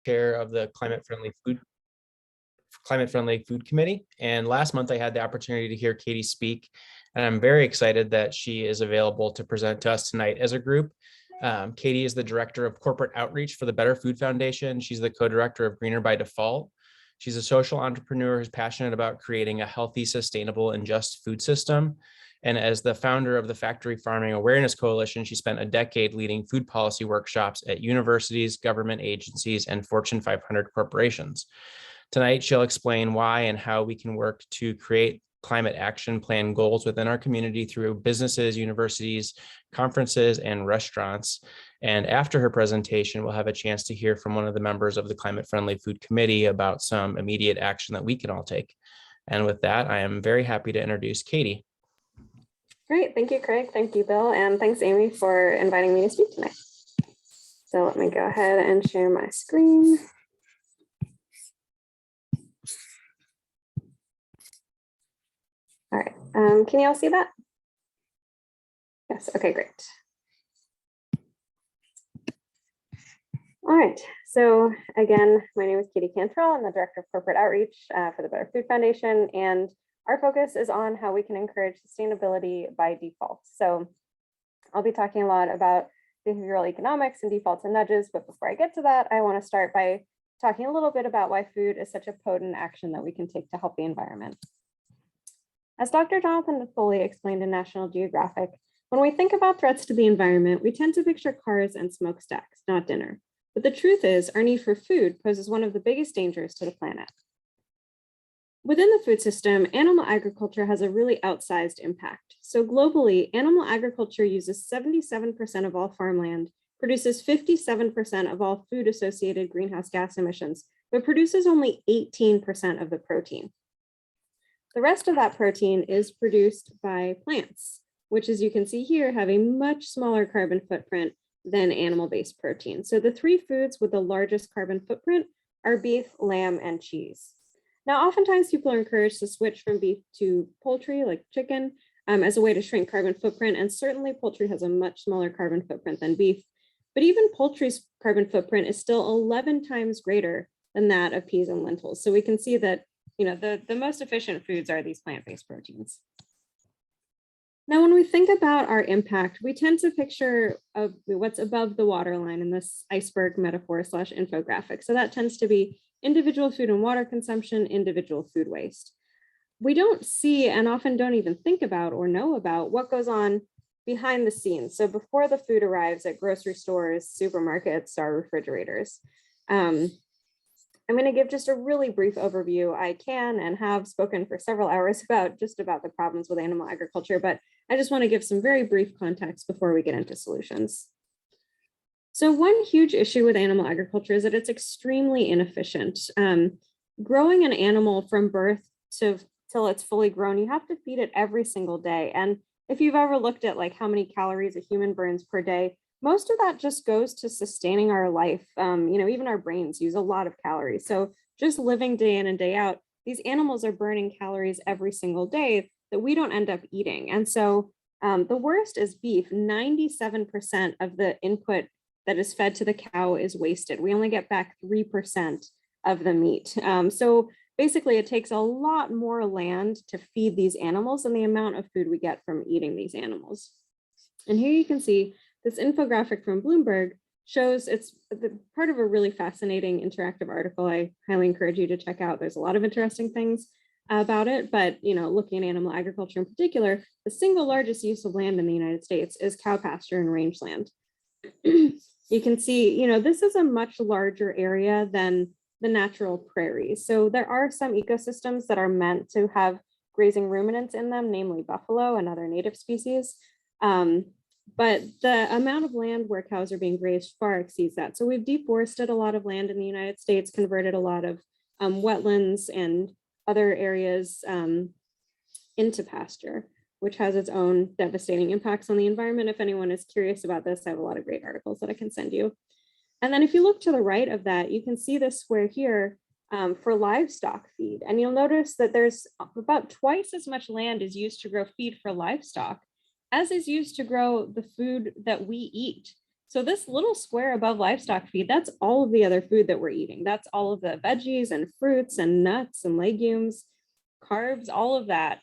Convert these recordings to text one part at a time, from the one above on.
chair of the Climate Friendly Food Committee. And last month I had the opportunity to hear Katie speak, and I'm very excited that she is available to present to us tonight as a group. Katie is the Director of Corporate Outreach for the Better Food Foundation. She's the co-director of Greener by Default. She's a social entrepreneur who's passionate about creating a healthy, sustainable, and just food system. And as the founder of the Factory Farming Awareness Coalition, she spent a decade leading food policy workshops at universities, government agencies, and Fortune 500 corporations. Tonight, she'll explain why and how we can work to create climate action plan goals within our community through businesses, universities, conferences, and restaurants. And after her presentation, we'll have a chance to hear from one of the members of the Climate Friendly Food Committee about some immediate action that we can all take. And with that, I am very happy to introduce Katie. Great, thank you, Craig. Thank you, Bill. And thanks, Amy, for inviting me to speak tonight. So let me go ahead and share my screen. All right, can you all see that? Yes, okay, great. All right, so again, my name is Katie Cantrell. I'm the Director of Corporate Outreach for the Better Food Foundation, and our focus is on how we can encourage sustainability by default. So I'll be talking a lot about behavioral economics and defaults and nudges, but before I get to that, I want to start by talking a little bit about why food is such a potent action that we can take to help the environment. As Dr. Jonathan Foley explained in National Geographic, when we think about threats to the environment, we tend to picture cars and smokestacks, not dinner. But the truth is, our need for food poses one of the biggest dangers to the planet. Within the food system, animal agriculture has a really outsized impact. So globally, animal agriculture uses 77% of all farmland, produces 57% of all food-associated greenhouse gas emissions, but produces only 18% of the protein. The rest of that protein is produced by plants, which, as you can see here, have a much smaller carbon footprint than animal-based protein. So the three foods with the largest carbon footprint are beef, lamb, and cheese. Now, oftentimes people are encouraged to switch from beef to poultry, like chicken, as a way to shrink carbon footprint. And certainly poultry has a much smaller carbon footprint than beef. But even poultry's carbon footprint is still 11 times greater than that of peas and lentils. So we can see that the most efficient foods are these plant-based proteins. Now, when we think about our impact, we tend to picture what's above the waterline in this iceberg metaphor / infographic. So that tends to be individual food and water consumption, individual food waste. We don't see and often don't even think about or know about what goes on behind the scenes. So before the food arrives at grocery stores, supermarkets, our refrigerators. I'm going to give just a really brief overview. I can and have spoken for several hours about the problems with animal agriculture, but I just want to give some very brief context before we get into solutions. So one huge issue with animal agriculture is that it's extremely inefficient. Growing an animal from birth till it's fully grown, you have to feed it every single day. And if you've ever looked at like how many calories a human burns per day, most of that just goes to sustaining our life. Even our brains use a lot of calories. So just living day in and day out, these animals are burning calories every single day that we don't end up eating. And so the worst is beef. 97% of the input that is fed to the cow is wasted. We only get back 3% of the meat. So basically it takes a lot more land to feed these animals than the amount of food we get from eating these animals. And here you can see this infographic from Bloomberg shows it's part of a really fascinating interactive article. I highly encourage you to check out. There's a lot of interesting things about it, but looking at animal agriculture in particular, the single largest use of land in the United States is cow pasture and rangeland. You can see, this is a much larger area than the natural prairies. So there are some ecosystems that are meant to have grazing ruminants in them, namely buffalo and other native species. But the amount of land where cows are being grazed far exceeds that. So we've deforested a lot of land in the United States, converted a lot of wetlands and other areas into pasture, which has its own devastating impacts on the environment. If anyone is curious about this, I have a lot of great articles that I can send you. And then if you look to the right of that, you can see this square here for livestock feed. And you'll notice that there's about twice as much land is used to grow feed for livestock as is used to grow the food that we eat. So this little square above livestock feed, that's all of the other food that we're eating. That's all of the veggies and fruits and nuts and legumes, carbs, all of that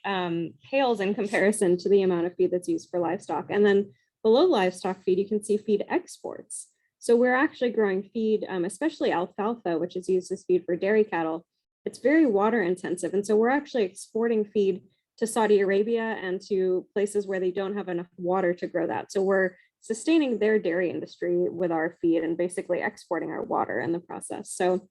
pales in comparison to the amount of feed that's used for livestock. And then below livestock feed, you can see feed exports. So we're actually growing feed, especially alfalfa, which is used as feed for dairy cattle. It's very water intensive. And so we're actually exporting feed to Saudi Arabia and to places where they don't have enough water to grow that. So we're sustaining their dairy industry with our feed and basically exporting our water in the process. So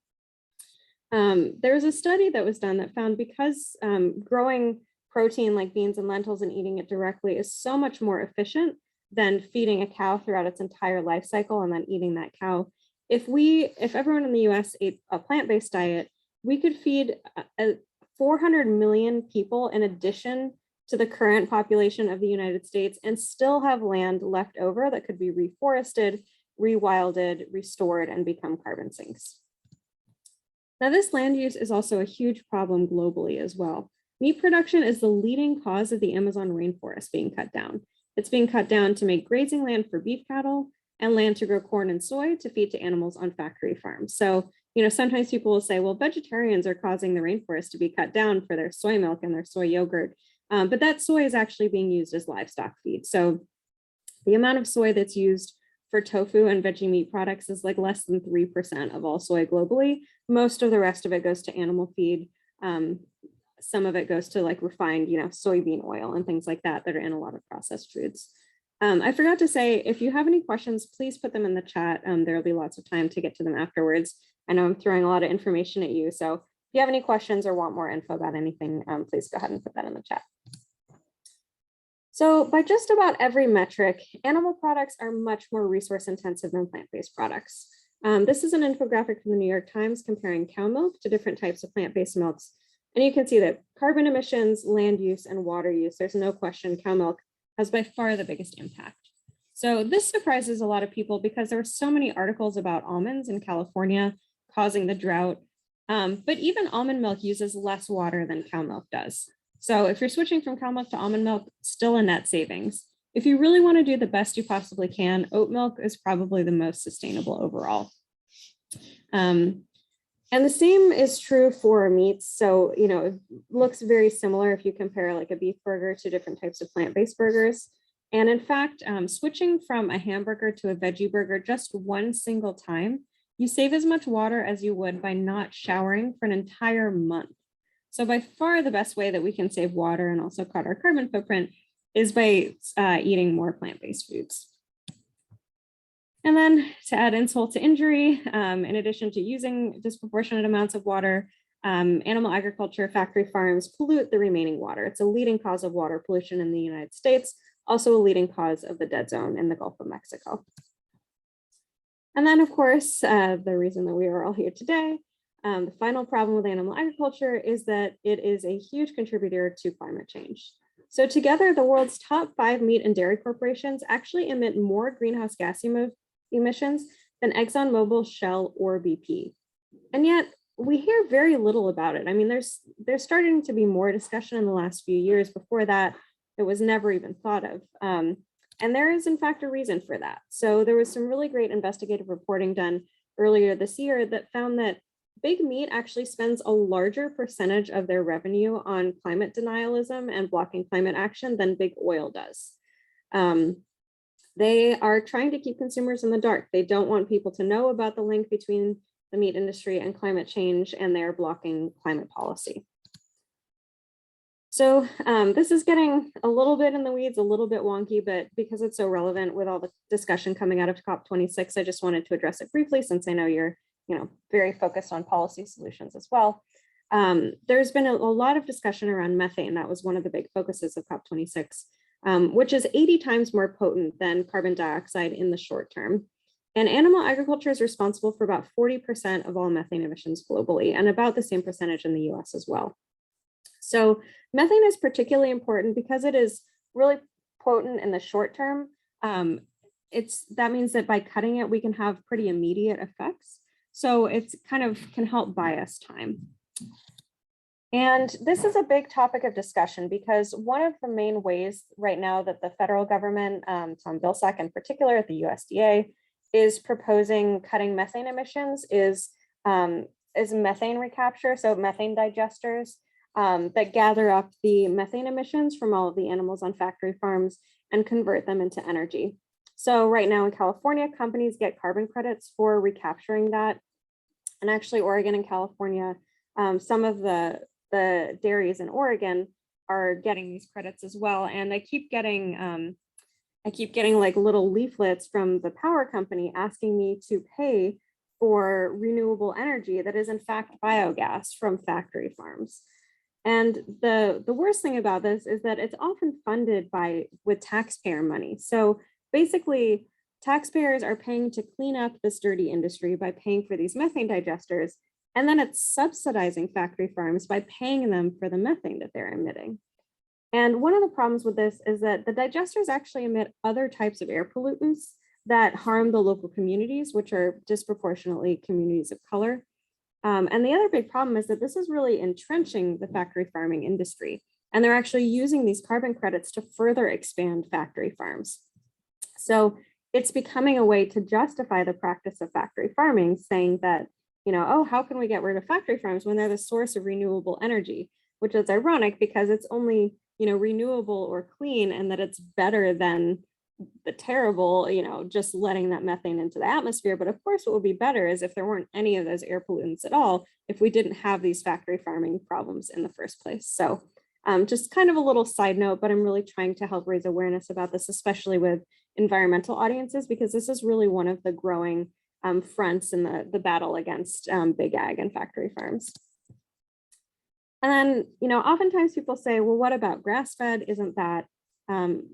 there's a study that was done that found because growing protein like beans and lentils and eating it directly is so much more efficient than feeding a cow throughout its entire life cycle and then eating that cow. If everyone in the US ate a plant-based diet, we could feed 400 million people in addition to the current population of the United States and still have land left over that could be reforested, rewilded, restored, and become carbon sinks. Now, this land use is also a huge problem globally as well. Meat production is the leading cause of the Amazon rainforest being cut down. It's being cut down to make grazing land for beef cattle and land to grow corn and soy to feed to animals on factory farms. So, sometimes people will say, well, vegetarians are causing the rainforest to be cut down for their soy milk and their soy yogurt. But that soy is actually being used as livestock feed. So the amount of soy that's used for tofu and veggie meat products is like less than 3% of all soy globally. Most of the rest of it goes to animal feed. Some of it goes to like refined, soybean oil and things like that that are in a lot of processed foods. I forgot to say, if you have any questions, please put them in the chat. There'll be lots of time to get to them afterwards. I know I'm throwing a lot of information at you. So if you have any questions or want more info about anything, please go ahead and put that in the chat. So by just about every metric, animal products are much more resource intensive than plant-based products. This is an infographic from the New York Times comparing cow milk to different types of plant-based milks. And you can see that carbon emissions, land use, and water use, there's no question cow milk has by far the biggest impact. So this surprises a lot of people because there are so many articles about almonds in California causing the drought. But even almond milk uses less water than cow milk does. So if you're switching from cow milk to almond milk, still a net savings. If you really want to do the best you possibly can, oat milk is probably the most sustainable overall. And the same is true for meats. So, it looks very similar if you compare like a beef burger to different types of plant-based burgers. And in fact, switching from a hamburger to a veggie burger just one single time, you save as much water as you would by not showering for an entire month. So by far the best way that we can save water and also cut our carbon footprint is by eating more plant-based foods. And then to add insult to injury, in addition to using disproportionate amounts of water, animal agriculture, factory farms pollute the remaining water. It's a leading cause of water pollution in the United States, also a leading cause of the dead zone in the Gulf of Mexico. And then, of course, the reason that we are all here today, the final problem with animal agriculture is that it is a huge contributor to climate change. So together, the world's top 5 meat and dairy corporations actually emit more greenhouse gas emissions than ExxonMobil, Shell, or BP. And yet, we hear very little about it. I mean, there's starting to be more discussion in the last few years. Before that, it was never even thought of. And there is, in fact, a reason for that. So there was some really great investigative reporting done earlier this year that found that big meat actually spends a larger percentage of their revenue on climate denialism and blocking climate action than big oil does. They are trying to keep consumers in the dark. They don't want people to know about the link between the meat industry and climate change, and they're blocking climate policy. So this is getting a little bit in the weeds, a little bit wonky, but because it's so relevant with all the discussion coming out of COP26, I just wanted to address it briefly since I know you're very focused on policy solutions as well. There's been a lot of discussion around methane. That was one of the big focuses of COP26, which is 80 times more potent than carbon dioxide in the short term. And animal agriculture is responsible for about 40% of all methane emissions globally, and about the same percentage in the US as well. So methane is particularly important because it is really potent in the short term. That means that by cutting it, we can have pretty immediate effects. So it's kind of can help buy us time. And this is a big topic of discussion because one of the main ways right now that the federal government, Tom Vilsack in particular at the USDA, is proposing cutting methane emissions is methane recapture, so methane digesters that gather up the methane emissions from all of the animals on factory farms and convert them into energy. So right now in California, companies get carbon credits for recapturing that. And actually Oregon and California, some of the dairies in Oregon are getting these credits as well. And I keep getting like little leaflets from the power company asking me to pay for renewable energy that is in fact biogas from factory farms. And the worst thing about this is that it's often funded with taxpayer money. So basically, taxpayers are paying to clean up this dirty industry by paying for these methane digesters, and then it's subsidizing factory farms by paying them for the methane that they're emitting. And one of the problems with this is that the digesters actually emit other types of air pollutants that harm the local communities, which are disproportionately communities of color. And the other big problem is that this is really entrenching the factory farming industry. And they're actually using these carbon credits to further expand factory farms. So it's becoming a way to justify the practice of factory farming, saying that, oh, how can we get rid of factory farms when they're the source of renewable energy, which is ironic because it's only, renewable or clean, and that it's better than the terrible, just letting that methane into the atmosphere. But of course, what would be better is if there weren't any of those air pollutants at all, if we didn't have these factory farming problems in the first place. So just kind of a little side note, but I'm really trying to help raise awareness about this, especially with environmental audiences, because this is really one of the growing fronts in the battle against big ag and factory farms. And then, oftentimes people say, well, what about grass-fed? Isn't that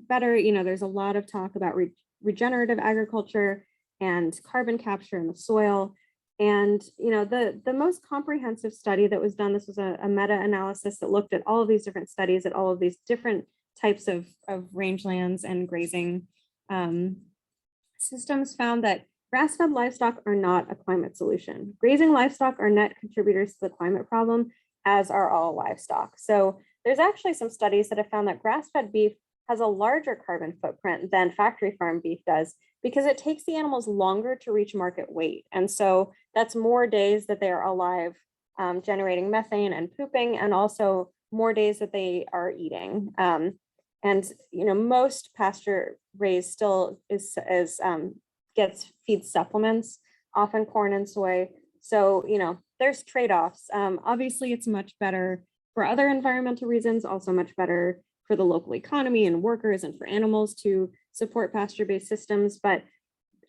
better? There's a lot of talk about regenerative agriculture and carbon capture in the soil. And, the most comprehensive study that was done, this was a meta-analysis that looked at all of these different studies at all of these different types of rangelands and grazing systems, found that grass-fed livestock are not a climate solution. Grazing livestock are net contributors to the climate problem, as are all livestock. So there's actually some studies that have found that grass-fed beef has a larger carbon footprint than factory farm beef does, because it takes the animals longer to reach market weight. And so that's more days that they are alive, generating methane and pooping, and also more days that they are eating. And most pasture raised still gets feed supplements, often corn and soy. So there's trade-offs. Obviously, it's much better for other environmental reasons, also much better for the local economy and workers and for animals to support pasture-based systems, but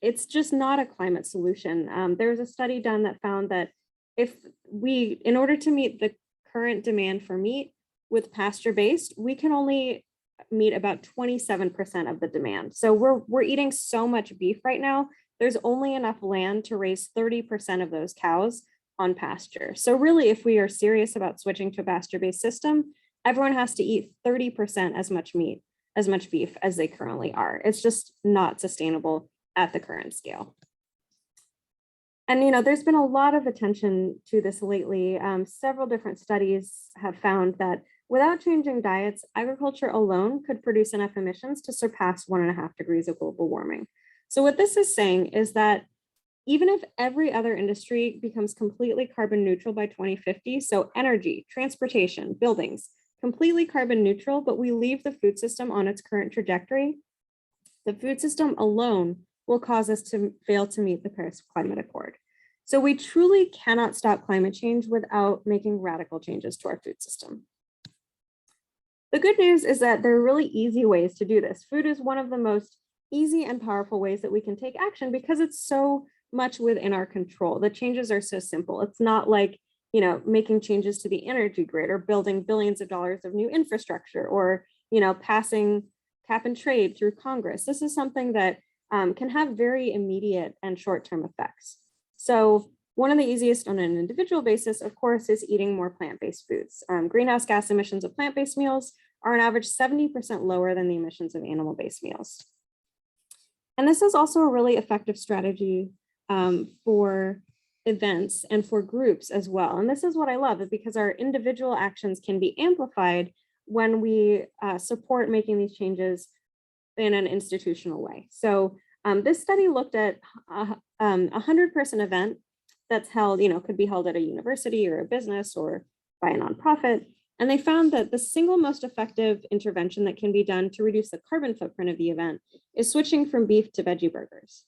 it's just not a climate solution. There was a study done that found that in order to meet the current demand for meat with pasture-based, we can only meet about 27% of the demand. So we're eating so much beef right now, there's only enough land to raise 30% of those cows on pasture. So really, if we are serious about switching to a pasture-based system, everyone has to eat 30% as much beef as they currently are. It's just not sustainable at the current scale. And there's been a lot of attention to this lately. Several different studies have found that without changing diets, agriculture alone could produce enough emissions to surpass 1.5 degrees of global warming. So what this is saying is that even if every other industry becomes completely carbon neutral by 2050, so energy, transportation, buildings, completely carbon neutral, but we leave the food system on its current trajectory, the food system alone will cause us to fail to meet the Paris Climate Accord. So we truly cannot stop climate change without making radical changes to our food system. The good news is that there are really easy ways to do this. Food is one of the most easy and powerful ways that we can take action because it's so much within our control. The changes are so simple. It's not like, making changes to the energy grid or building billions of dollars of new infrastructure or, passing cap and trade through Congress. This is something that can have very immediate and short-term effects. So one of the easiest on an individual basis, of course, is eating more plant-based foods. Greenhouse gas emissions of plant-based meals are on average 70% lower than the emissions of animal-based meals. And this is also a really effective strategy for events and for groups as well. And this is what I love, is because our individual actions can be amplified when we support making these changes in an institutional way. So This study looked at a 100-person event that's held, could be held at a university or a business or by a nonprofit. And they found that the single most effective intervention that can be done to reduce the carbon footprint of the event is switching from beef to veggie burgers.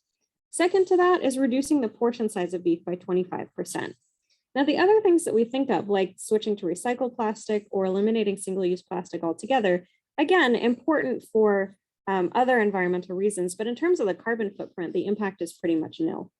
Second to that is reducing the portion size of beef by 25%. Now, the other things that we think of, like switching to recycled plastic or eliminating single-use plastic altogether, again, important for other environmental reasons, but in terms of the carbon footprint, the impact is pretty much nil.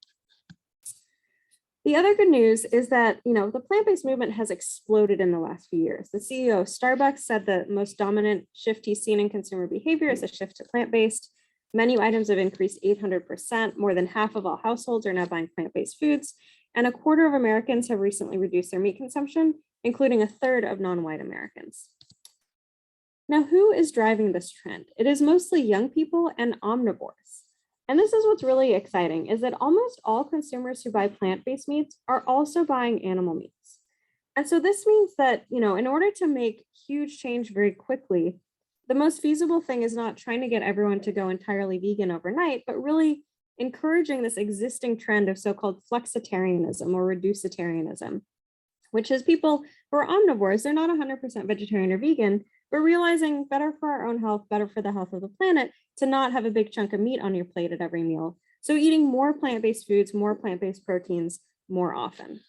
The other good news is that, the plant-based movement has exploded in the last few years. The CEO of Starbucks said the most dominant shift he's seen in consumer behavior is a shift to plant-based. Menu items have increased 800%. More than half of all households are now buying plant-based foods. And a quarter of Americans have recently reduced their meat consumption, including a third of non-white Americans. Now, who is driving this trend? It is mostly young people and omnivores. And this is what's really exciting, is that almost all consumers who buy plant-based meats are also buying animal meats. And so this means that, in order to make huge change very quickly, the most feasible thing is not trying to get everyone to go entirely vegan overnight, but really encouraging this existing trend of so-called flexitarianism or reducitarianism, which is people who are omnivores. They're not 100% vegetarian or vegan, but realizing better for our own health, better for the health of the planet, to not have a big chunk of meat on your plate at every meal. So eating more plant-based foods, more plant-based proteins more often.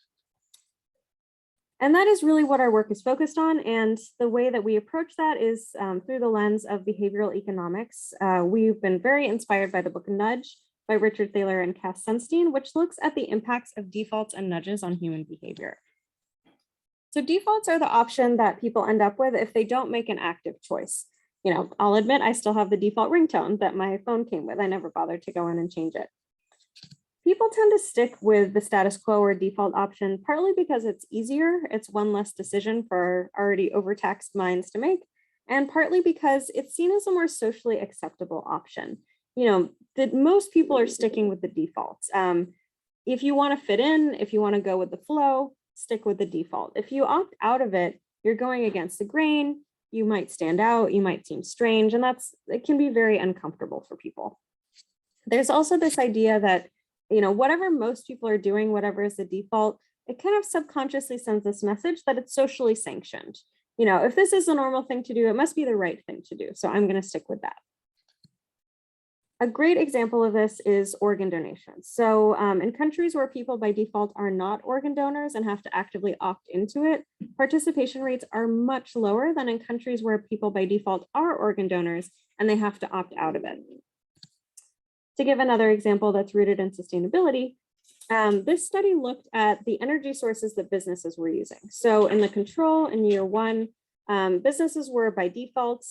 And that is really what our work is focused on. And the way that we approach that is through the lens of behavioral economics. We've been very inspired by the book Nudge by Richard Thaler and Cass Sunstein, which looks at the impacts of defaults and nudges on human behavior. So defaults are the option that people end up with if they don't make an active choice. I'll admit I still have the default ringtone that my phone came with. I never bothered to go in and change it. People tend to stick with the status quo or default option, partly because it's easier. It's one less decision for already overtaxed minds to make, and partly because it's seen as a more socially acceptable option. That most people are sticking with the defaults. If you want to fit in, if you want to go with the flow, stick with the default. If you opt out of it, you're going against the grain. You might stand out, you might seem strange, and it can be very uncomfortable for people. There's also this idea that, whatever most people are doing, whatever is the default, it kind of subconsciously sends this message that it's socially sanctioned. If this is the normal thing to do, it must be the right thing to do. So I'm going to stick with that. A great example of this is organ donation. So in countries where people by default are not organ donors and have to actively opt into it, participation rates are much lower than in countries where people by default are organ donors and they have to opt out of it. To give another example that's rooted in sustainability, this study looked at the energy sources that businesses were using. So in the control in year one, businesses were by default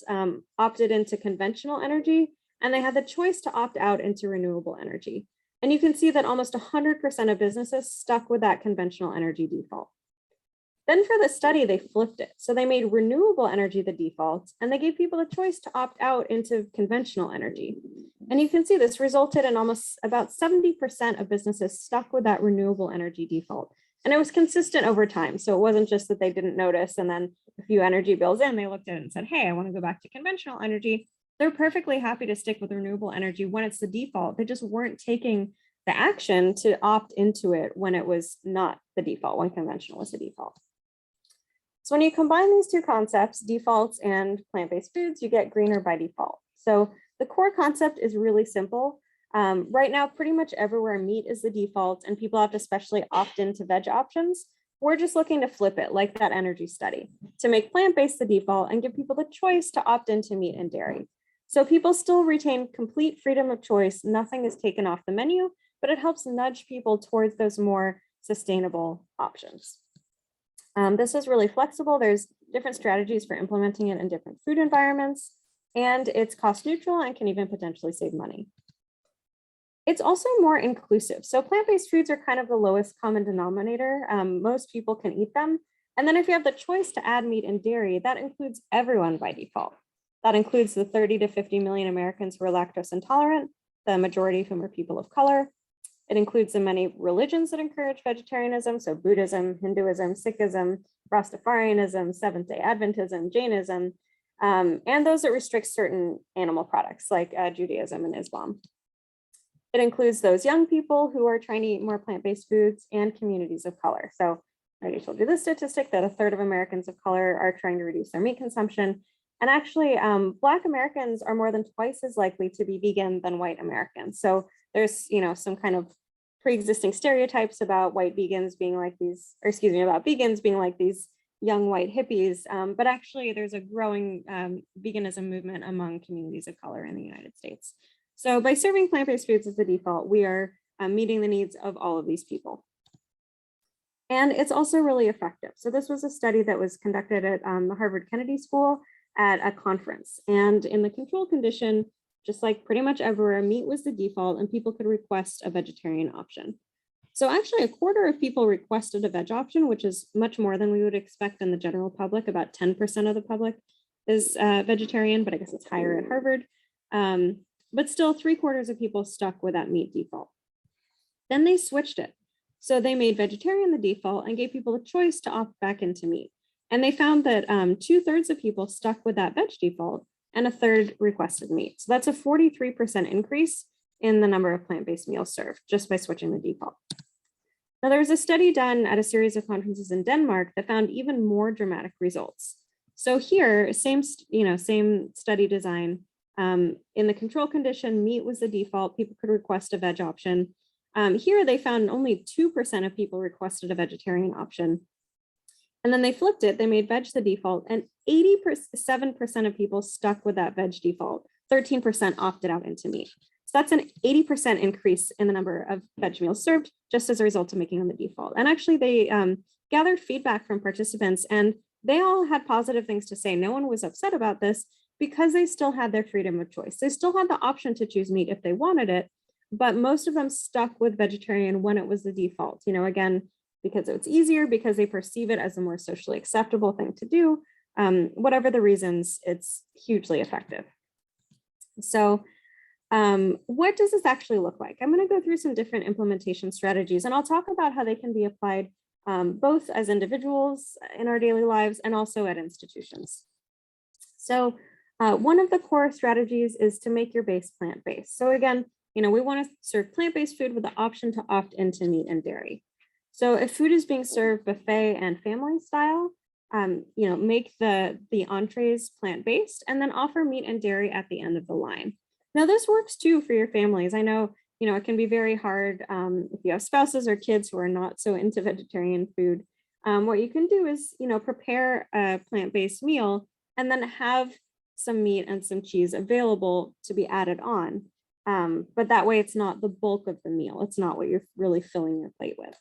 opted into conventional energy, and they had the choice to opt out into renewable energy. And you can see that almost 100% of businesses stuck with that conventional energy default. Then for the study, they flipped it. So they made renewable energy the default, and they gave people the choice to opt out into conventional energy. And you can see this resulted in almost about 70% of businesses stuck with that renewable energy default. And it was consistent over time. So it wasn't just that they didn't notice, and then a few energy bills in, they looked at it and said, hey, I want to go back to conventional energy. They're perfectly happy to stick with renewable energy when it's the default. They just weren't taking the action to opt into it when it was not the default, when conventional was the default. So when you combine these two concepts, defaults and plant-based foods, you get greener by default. So the core concept is really simple. Right now, pretty much everywhere meat is the default and people have to especially opt into veg options. We're just looking to flip it, like that energy study, to make plant-based the default and give people the choice to opt into meat and dairy. So people still retain complete freedom of choice. Nothing is taken off the menu, but it helps nudge people towards those more sustainable options. This is really flexible. There's different strategies for implementing it in different food environments, and it's cost neutral and can even potentially save money. It's also more inclusive. So plant-based foods are kind of the lowest common denominator. Most people can eat them. And then if you have the choice to add meat and dairy, that includes everyone by default. That includes the 30 to 50 million Americans who are lactose intolerant, the majority of whom are people of color. It includes the many religions that encourage vegetarianism, so Buddhism, Hinduism, Sikhism, Rastafarianism, Seventh-day Adventism, Jainism, and those that restrict certain animal products like Judaism and Islam. It includes those young people who are trying to eat more plant-based foods and communities of color. So I already told you this statistic that 1/3 of Americans of color are trying to reduce their meat consumption. And actually, Black Americans are more than twice as likely to be vegan than white Americans. So there's, some kind of pre-existing stereotypes about white vegans being like these, or excuse me, about vegans being like these young white hippies. But actually, there's a growing veganism movement among communities of color in the United States. So by serving plant-based foods as the default, we are meeting the needs of all of these people. And it's also really effective. So this was a study that was conducted at the Harvard Kennedy School at a conference. And in the control condition, just like pretty much everywhere, meat was the default and people could request a vegetarian option. So actually 1/4 of people requested a veg option, which is much more than we would expect in the general public. About 10% of the public is vegetarian, but I guess it's higher at Harvard. But still 3/4 of people stuck with that meat default. Then they switched it. So they made vegetarian the default and gave people a choice to opt back into meat. And they found that 2/3 of people stuck with that veg default and 1/3 requested meat. So that's a 43% increase in the number of plant-based meals served just by switching the default. Now there was a study done at a series of conferences in Denmark that found even more dramatic results. So here, same study design. In the control condition, meat was the default. People could request a veg option. Here they found only 2% of people requested a vegetarian option. And then they flipped it, they made veg the default, and 87% of people stuck with that veg default. 13% opted out into meat. So that's an 80% increase in the number of veg meals served just as a result of making them the default. And actually they gathered feedback from participants and they all had positive things to say. No one was upset about this because they still had their freedom of choice. They still had the option to choose meat if they wanted it, but most of them stuck with vegetarian when it was the default. Again, because it's easier, because they perceive it as a more socially acceptable thing to do. Whatever the reasons, it's hugely effective. So what does this actually look like? I'm going to go through some different implementation strategies, and I'll talk about how they can be applied both as individuals in our daily lives and also at institutions. So one of the core strategies is to make your base plant-based. So again, we want to serve plant-based food with the option to opt into meat and dairy. So if food is being served buffet and family style, make the entrees plant-based and then offer meat and dairy at the end of the line. Now this works too for your families. I know, it can be very hard if you have spouses or kids who are not so into vegetarian food. What you can do is, prepare a plant-based meal and then have some meat and some cheese available to be added on. But that way it's not the bulk of the meal. It's not what you're really filling your plate with.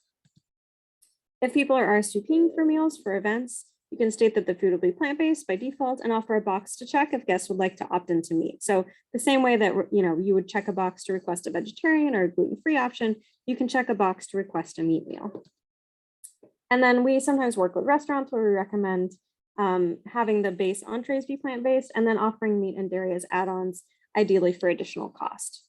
If people are RSVPing for meals for events, you can state that the food will be plant-based by default and offer a box to check if guests would like to opt into meat. So the same way that you would check a box to request a vegetarian or a gluten-free option, you can check a box to request a meat meal. And then we sometimes work with restaurants where we recommend having the base entrees be plant-based and then offering meat and dairy as add-ons, ideally for additional cost.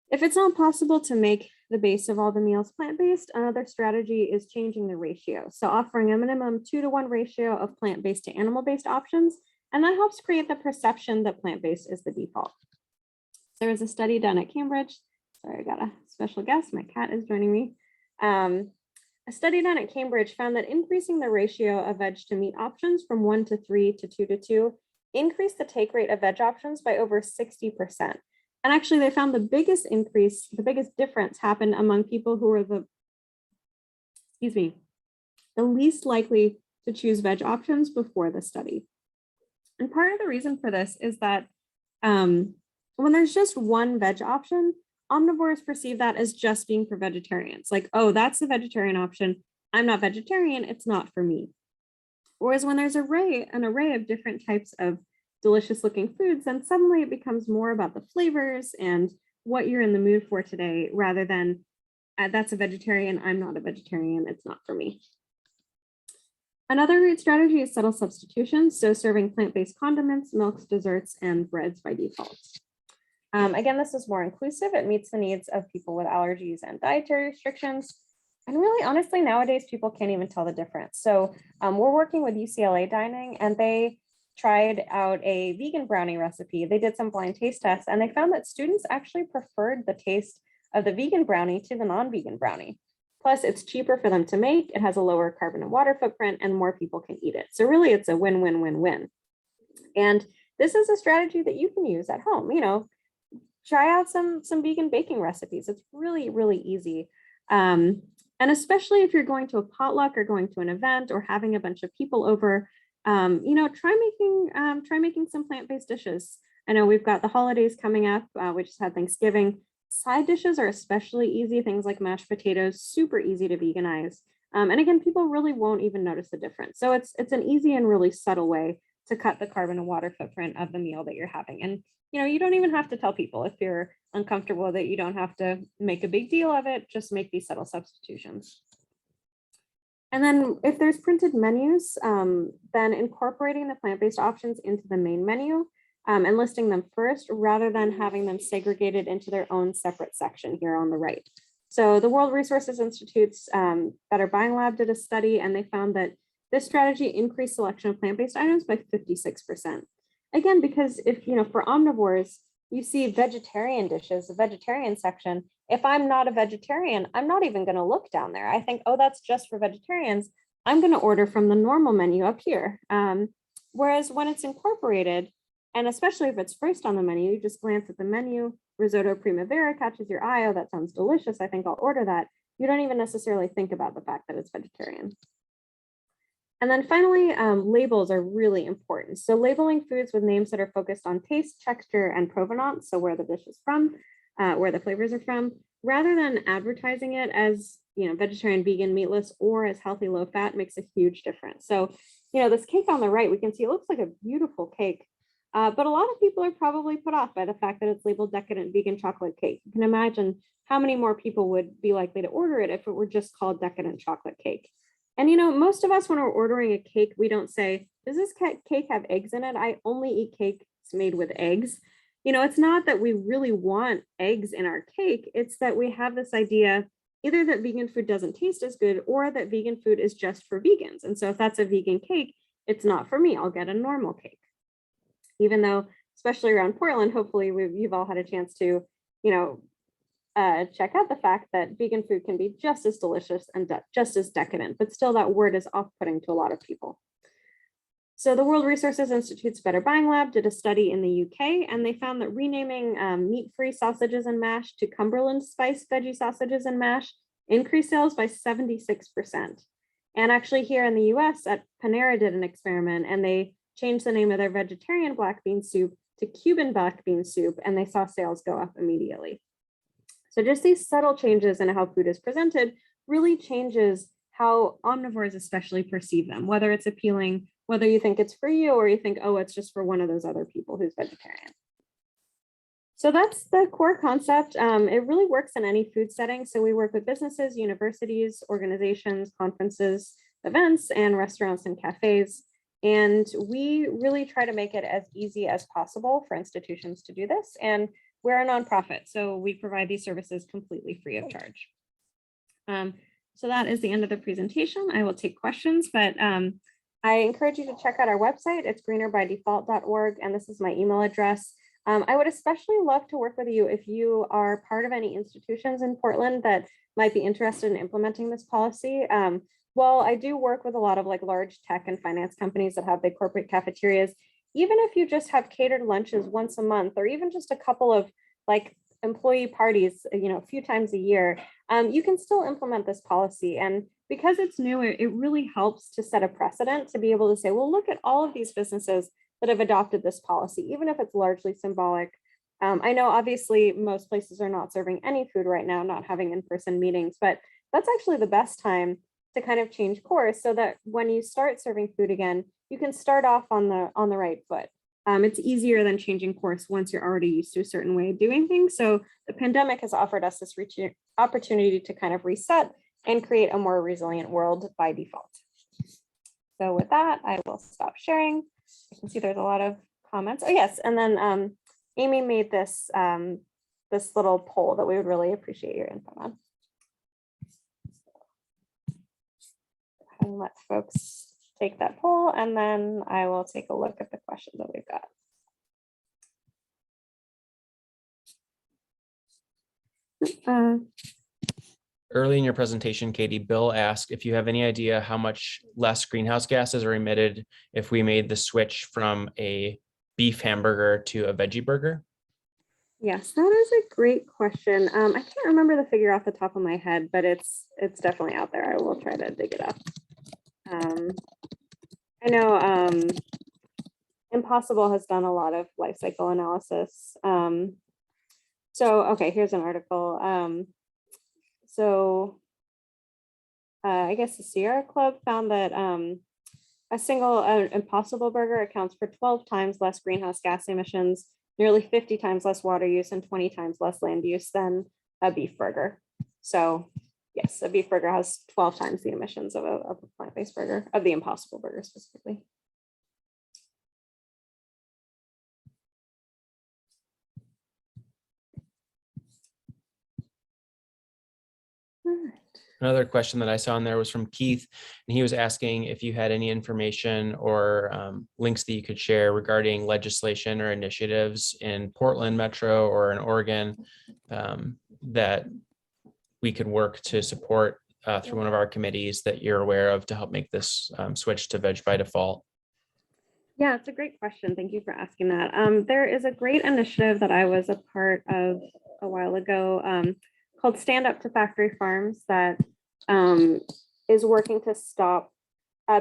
If it's not possible to make the base of all the meals plant-based, another strategy is changing the ratio. So offering a minimum 2-to-1 ratio of plant-based to animal-based options, and that helps create the perception that plant-based is the default. There was a study done at Cambridge. Sorry, I got a special guest. My cat is joining me. A study done at Cambridge found that increasing the ratio of veg to meat options from 1-to-3 to 2-to-2 increased the take rate of veg options by over 60%. And actually they found the biggest difference happened among people who were the least likely to choose veg options before the study. And part of the reason for this is that when there's just one veg option, omnivores perceive that as just being for vegetarians. Like, oh, that's the vegetarian option. I'm not vegetarian, it's not for me. Whereas when there's an array of different types of delicious looking foods, then suddenly it becomes more about the flavors and what you're in the mood for today, rather than that's a vegetarian, I'm not a vegetarian, it's not for me. Another great strategy is subtle substitution. So serving plant-based condiments, milks, desserts, and breads by default. Again, this is more inclusive. It meets the needs of people with allergies and dietary restrictions. And really, honestly, nowadays, people can't even tell the difference. So we're working with UCLA Dining, and they tried out a vegan brownie recipe. They did some blind taste tests and they found that students actually preferred the taste of the vegan brownie to the non-vegan brownie. Plus, it's cheaper for them to make. It has a lower carbon and water footprint and more people can eat it. So really, it's a win-win-win-win. And this is a strategy that you can use at home. You know, try out some vegan baking recipes. It's really, really easy. And especially if you're going to a potluck or going to an event or having a bunch of people over, you know, try making some plant-based dishes. I know we've got the holidays coming up. We just had Thanksgiving. Side dishes are especially easy. Things like mashed potatoes, super easy to veganize. And again, people really won't even notice the difference. So it's an easy and really subtle way to cut the carbon and water footprint of the meal that you're having. And you know, you don't even have to tell people if you're uncomfortable that you don't have to make a big deal of it. Just make these subtle substitutions. And then if there's printed menus, then incorporating the plant-based options into the main menu and listing them first rather than having them segregated into their own separate section here on the right. So the World Resources Institute's Better Buying Lab did a study and they found that this strategy increased selection of plant-based items by 56%. Again, because if, you know, for omnivores, you see vegetarian dishes, the vegetarian section. If I'm not a vegetarian, I'm not even going to look down there. I think, oh, that's just for vegetarians. I'm going to order from the normal menu up here. Whereas when it's incorporated, and especially if it's first on the menu, you just glance at the menu, risotto primavera catches your eye. Oh, that sounds delicious. I think I'll order that. You don't even necessarily think about the fact that it's vegetarian. And then finally, labels are really important. So labeling foods with names that are focused on taste, texture, and provenance, so where the dish is from, where the flavors are from, rather than advertising it as, you know, vegetarian, vegan, meatless, or as healthy, low fat makes a huge difference. So, you know, this cake on the right, we can see it looks like a beautiful cake, but a lot of people are probably put off by the fact that it's labeled decadent vegan chocolate cake. You can imagine how many more people would be likely to order it if it were just called decadent chocolate cake. And, you know, most of us, when we're ordering a cake, we don't say, does this cake have eggs in it? I only eat cakes made with eggs. You know, it's not that we really want eggs in our cake. It's that we have this idea either that vegan food doesn't taste as good or that vegan food is just for vegans. And so if that's a vegan cake, it's not for me. I'll get a normal cake. Even though, especially around Portland, hopefully you've all had a chance to, you know, check out the fact that vegan food can be just as delicious and just as decadent, but still that word is off-putting to a lot of people. So the World Resources Institute's Better Buying Lab did a study in the UK, and they found that renaming meat-free sausages and mash to Cumberland spice veggie sausages and mash increased sales by 76%. And actually here in the US, at Panera did an experiment, and they changed the name of their vegetarian black bean soup to Cuban black bean soup, and they saw sales go up immediately. So just these subtle changes in how food is presented really changes how omnivores especially perceive them, whether it's appealing, whether you think it's for you or you think, oh, it's just for one of those other people who's vegetarian. So that's the core concept. It really works in any food setting. So we work with businesses, universities, organizations, conferences, events, and restaurants and cafes. And we really try to make it as easy as possible for institutions to do this. And we're a nonprofit, so we provide these services completely free of charge. So that is the end of the presentation. I will take questions, but I encourage you to check out our website. It's greenerbydefault.org, and this is my email address. I would especially love to work with you if you are part of any institutions in Portland that might be interested in implementing this policy. While I do work with a lot of like large tech and finance companies that have big corporate cafeterias, even if you just have catered lunches once a month, or even just a couple of like employee parties, you know, a few times a year, you can still implement this policy. And because it's new, it really helps to set a precedent to be able to say, well, look at all of these businesses that have adopted this policy, even if it's largely symbolic. I know obviously most places are not serving any food right now, not having in-person meetings, but that's actually the best time to kind of change course so that when you start serving food again, you can start off on the right foot. It's easier than changing course once you're already used to a certain way of doing things. So the pandemic has offered us this opportunity to kind of reset and create a more resilient world by default. So with that, I will stop sharing. I can see there's a lot of comments. Oh yes, and then Amy made this, this little poll that we would really appreciate your input on. And let folks take that poll, and then I will take a look at the questions that we've got. Early in your presentation, Katie, Bill asked if you have any idea how much less greenhouse gases are emitted if we made the switch from a beef hamburger to a veggie burger. Yes, that is a great question. I can't remember the figure off the top of my head, but it's definitely out there. I will try to dig it up. I know Impossible has done a lot of life cycle analysis. Okay, here's an article. I guess the Sierra Club found that a single Impossible burger accounts for 12 times less greenhouse gas emissions, nearly 50 times less water use, and 20 times less land use than a beef burger. So yes, a beef burger has 12 times the emissions of a plant-based burger, of the Impossible burger specifically. All right. Another question that I saw in there was from Keith, and he was asking if you had any information or links that you could share regarding legislation or initiatives in Portland Metro or in Oregon that we could work to support through one of our committees that you're aware of to help make this switch to veg by default. Yeah, it's a great question. Thank you for asking that. There is a great initiative that I was a part of a while ago called Stand Up to Factory Farms that is working to stop,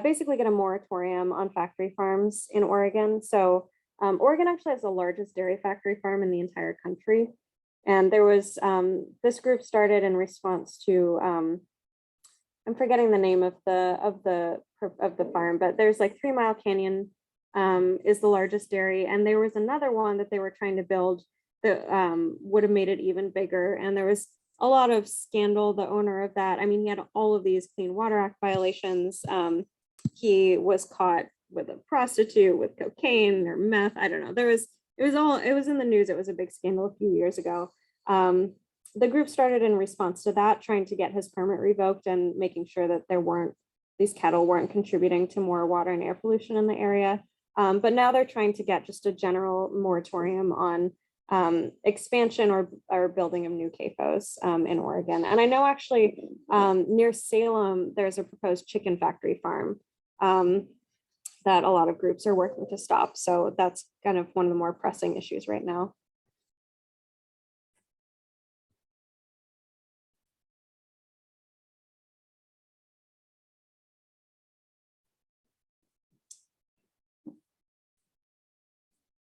basically get a moratorium on factory farms in Oregon. So Oregon actually has the largest dairy factory farm in the entire country. And there was, this group started in response to, I'm forgetting the name of the farm, but there's like 3 Mile Canyon is the largest dairy. And there was another one that they were trying to build that would have made it even bigger. And there was a lot of scandal. The owner of that, I mean, he had all of these Clean Water Act violations. He was caught with a prostitute, with cocaine or meth. I don't know. It was in the news. It was a big scandal a few years ago. The group started in response to that, trying to get his permit revoked and making sure that these cattle weren't contributing to more water and air pollution in the area. But now they're trying to get just a general moratorium on expansion or building of new CAFOs in Oregon. And I know actually near Salem, there's a proposed chicken factory farm that a lot of groups are working to stop. So that's kind of one of the more pressing issues right now.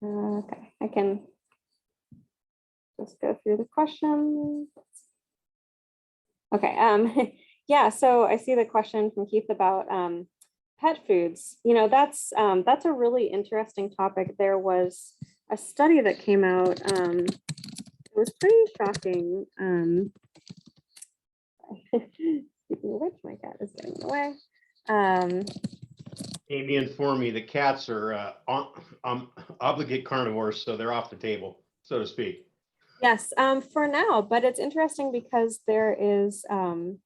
Okay, I can just go through the questions. Okay, yeah, so I see the question from Keith about pet foods. You know, that's a really interesting topic. There was a study that came out. It was pretty shocking. Speaking of which, my cat is getting in the way. Amy informed me the cats are obligate carnivores, so they're off the table, so to speak. Yes, for now, but it's interesting because there is, sorry, I'm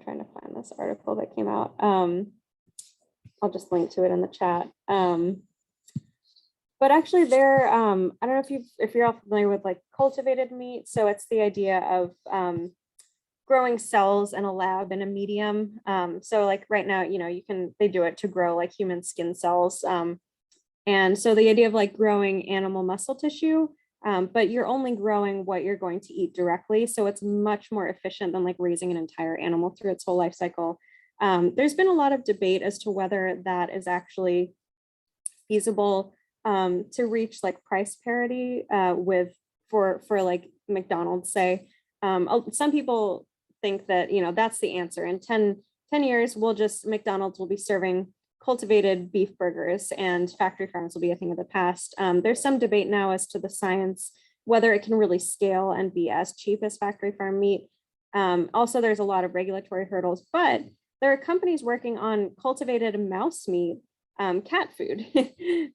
trying to find this article that came out. I'll just link to it in the chat. But actually there, I don't know if you're all familiar with like cultivated meat. So it's the idea of growing cells in a lab in a medium. So like right now, you know, they do it to grow like human skin cells. And so the idea of like growing animal muscle tissue, but you're only growing what you're going to eat directly. So it's much more efficient than like raising an entire animal through its whole life cycle. There's been a lot of debate as to whether that is actually feasible to reach like price parity for like McDonald's, say. Some people think that, you know, that's the answer. In 10 years, McDonald's will be serving cultivated beef burgers and factory farms will be a thing of the past. There's some debate now as to the science, whether it can really scale and be as cheap as factory farm meat. Also, there's a lot of regulatory hurdles, but there are companies working on cultivated mouse meat, cat food,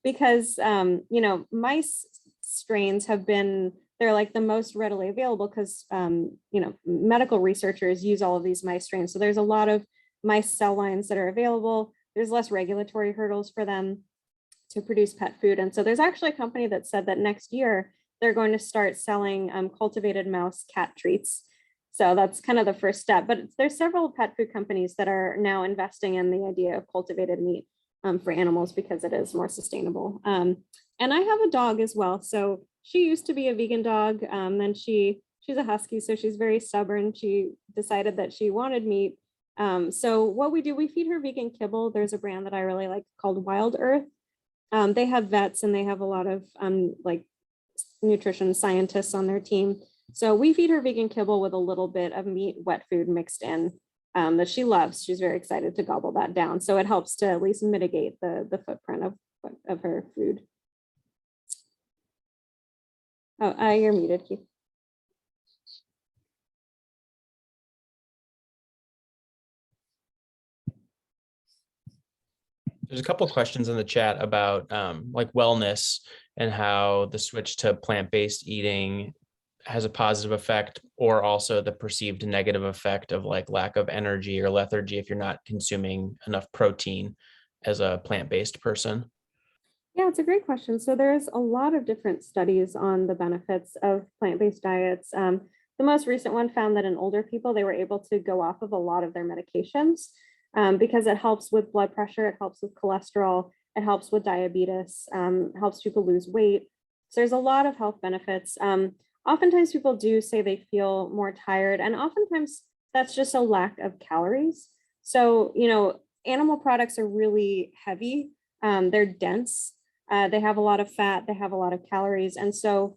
because, you know, mice strains they're like the most readily available because, you know, medical researchers use all of these mice strains. So there's a lot of mice cell lines that are available. there's less regulatory hurdles for them to produce pet food. And so there's actually a company that said that next year they're going to start selling cultivated mouse cat treats. So that's kind of the first step. But there's several pet food companies that are now investing in the idea of cultivated meat for animals because it is more sustainable. And I have a dog as well. So she used to be a vegan dog. Then she's a husky, so she's very stubborn. She decided that she wanted meat. So what we do, we feed her vegan kibble. There's a brand that I really like called Wild Earth. They have vets and they have a lot of like nutrition scientists on their team. So we feed her vegan kibble with a little bit of meat, wet food mixed in that she loves. She's very excited to gobble that down. So it helps to at least mitigate the footprint of her food. Oh, you're muted, Keith. There's a couple of questions in the chat about like wellness and how the switch to plant-based eating has a positive effect, or also the perceived negative effect of like lack of energy or lethargy if you're not consuming enough protein as a plant-based person. Yeah, it's a great question. So there's a lot of different studies on the benefits of plant-based diets. The most recent one found that in older people, they were able to go off of a lot of their medications because it helps with blood pressure, it helps with cholesterol, it helps with diabetes, helps people lose weight. So there's a lot of health benefits. Oftentimes people do say they feel more tired, and oftentimes that's just a lack of calories. So, you know, animal products are really heavy. They're dense. They have a lot of fat, they have a lot of calories. And so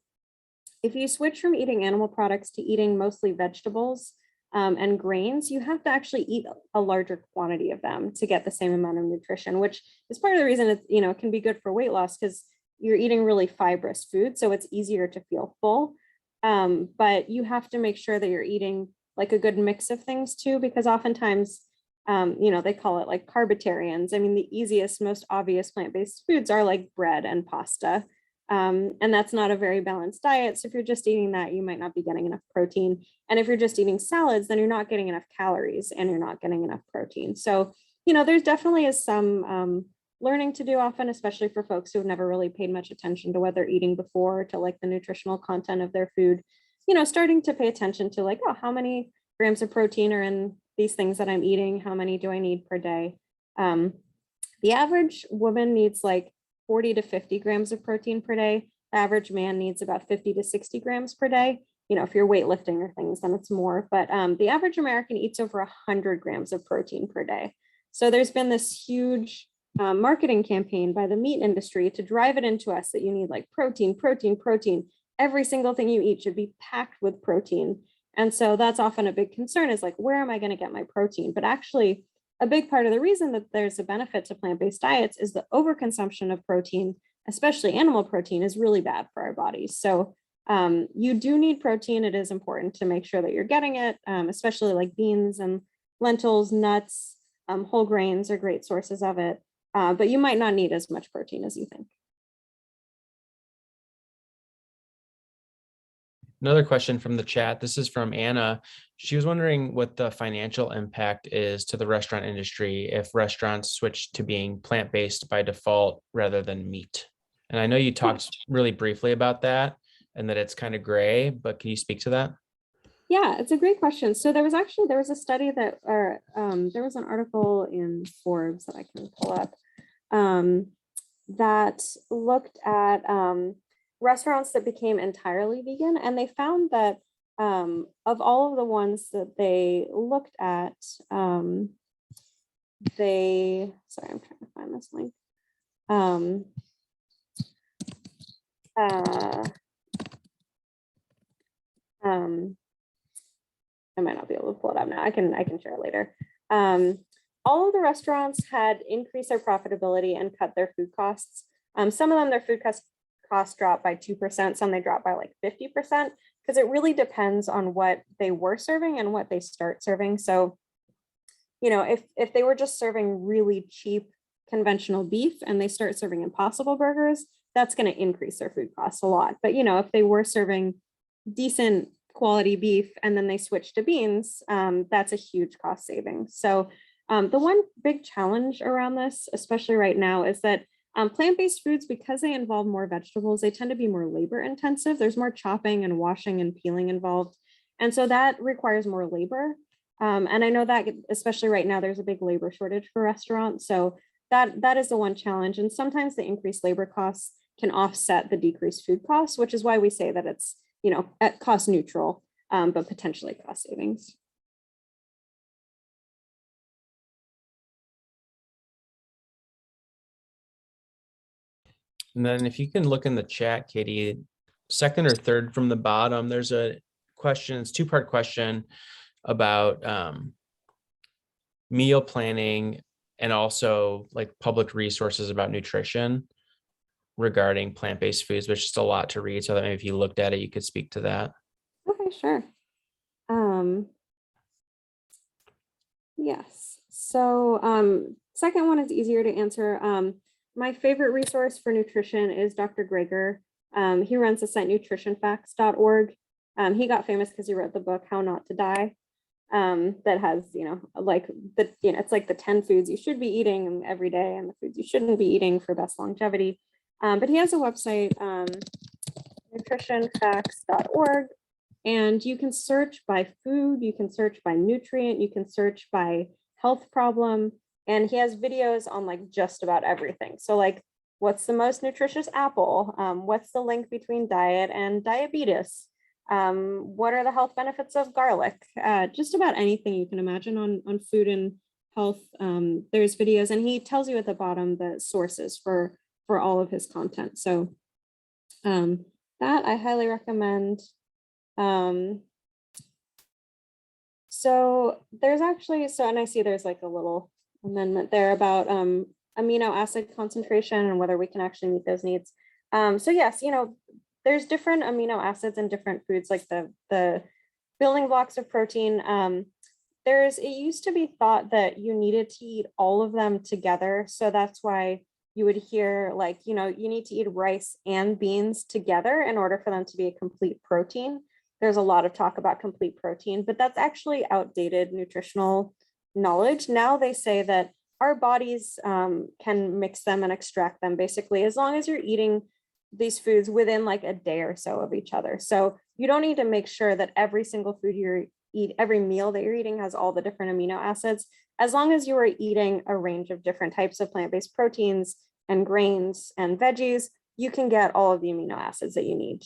if you switch from eating animal products to eating mostly vegetables and grains, you have to actually eat a larger quantity of them to get the same amount of nutrition, which is part of the reason it's, you know, it can be good for weight loss because you're eating really fibrous food. So it's easier to feel full. But you have to make sure that you're eating like a good mix of things too, because oftentimes, you know, they call it like carbitarians. I mean, the easiest, most obvious plant-based foods are like bread and pasta. And that's not a very balanced diet. So if you're just eating that, you might not be getting enough protein. And if you're just eating salads, then you're not getting enough calories and you're not getting enough protein. So, you know, there's definitely is some learning to do often, especially for folks who have never really paid much attention to what they're eating before, to like the nutritional content of their food, you know, starting to pay attention to like, oh, how many grams of protein are in these things that I'm eating? How many do I need per day? The average woman needs like 40 to 50 grams of protein per day. The average man needs about 50 to 60 grams per day. You know, if you're weightlifting or things, then it's more. But the average American eats over 100 grams of protein per day. So there's been this huge marketing campaign by the meat industry to drive it into us that you need like protein, protein, protein. Every single thing you eat should be packed with protein. And so that's often a big concern is like, where am I going to get my protein? But actually, a big part of the reason that there's a benefit to plant-based diets is the overconsumption of protein, especially animal protein, is really bad for our bodies. So you do need protein. It is important to make sure that you're getting it, especially like beans and lentils, nuts, whole grains are great sources of it. But you might not need as much protein as you think. Another question from the chat. This is from Anna. She was wondering what the financial impact is to the restaurant industry if restaurants switch to being plant-based by default rather than meat. And I know you talked really briefly about that and that it's kind of gray, but can you speak to that? Yeah, it's a great question. So there was a study that, or there was an article in Forbes that I can pull up that looked at restaurants that became entirely vegan, and they found that of all of the ones that they looked at, sorry, I'm trying to find this link. I might not be able to pull it up now. I can share it later. All of the restaurants had increased their profitability and cut their food costs. Some of them, their food costs dropped by 2%, some they dropped by like 50%, because it really depends on what they were serving and what they start serving. So, you know, if they were just serving really cheap conventional beef and they start serving Impossible burgers, that's going to increase their food costs a lot. But, you know, if they were serving decent quality beef and then they switch to beans, that's a huge cost saving. So The one big challenge around this, especially right now, is that plant-based foods, because they involve more vegetables, they tend to be more labor intensive. There's more chopping and washing and peeling involved. And so that requires more labor. And I know that especially right now, there's a big labor shortage for restaurants. So that is the one challenge. And sometimes the increased labor costs can offset the decreased food costs, which is why we say that it's, at cost neutral, but potentially cost savings. And then if you can look in the chat, Katie, second or third from the bottom, there's a question, it's a two-part question about meal planning and also like public resources about nutrition regarding plant-based foods, which is just a lot to read. So that maybe if you looked at it, you could speak to that. Okay, sure. Yes. So second one is easier to answer. My favorite resource for nutrition is Dr. Greger. He runs the site nutritionfacts.org. He got famous because he wrote the book How Not to Die. That has, it's like the 10 foods you should be eating every day and the foods you shouldn't be eating for best longevity. But he has a website, nutritionfacts.org, and you can search by food, you can search by nutrient, you can search by health problem, and he has videos on like just about everything. So like, what's the most nutritious apple? What's the link between diet and diabetes? What are the health benefits of garlic? Just about anything you can imagine on food and health. There's videos, and he tells you at the bottom the sources for all of his content. So that I highly recommend. So there's actually, and I see there's like a little amendment there about amino acid concentration and whether we can actually meet those needs. So yes, there's different amino acids in different foods, like the building blocks of protein. It used to be thought that you needed to eat all of them together. So that's why you would hear like, you need to eat rice and beans together in order for them to be a complete protein. There's a lot of talk about complete protein, but that's actually outdated nutritional knowledge. Now they say that our bodies can mix them and extract them basically, as long as you're eating these foods within like a day or so of each other. So you don't need to make sure that every single food you eat, every meal that you're eating has all the different amino acids. As long as you are eating a range of different types of plant-based proteins and grains and veggies, you can get all of the amino acids that you need.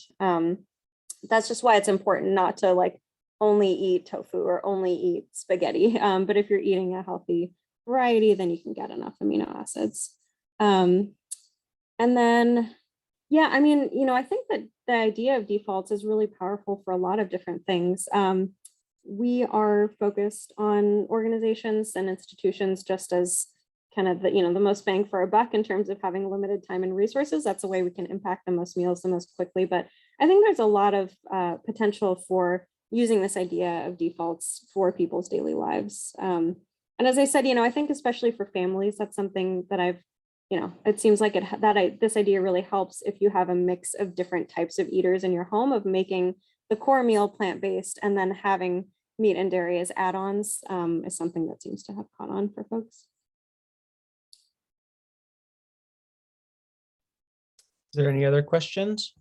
That's just why it's important not to like only eat tofu or only eat spaghetti. But if you're eating a healthy variety, then you can get enough amino acids. And then, yeah, I mean, I think that the idea of defaults is really powerful for a lot of different things. We are focused on organizations and institutions just as kind of the most bang for our buck in terms of having limited time and resources. That's the way we can impact the most meals the most quickly. But I think there's a lot of potential for using this idea of defaults for people's daily lives. And as I said, I think especially for families, that's something that I've, it seems like this idea really helps if you have a mix of different types of eaters in your home, of making the core meal plant-based and then having meat and dairy as add-ons is something that seems to have caught on for folks. Is there any other questions?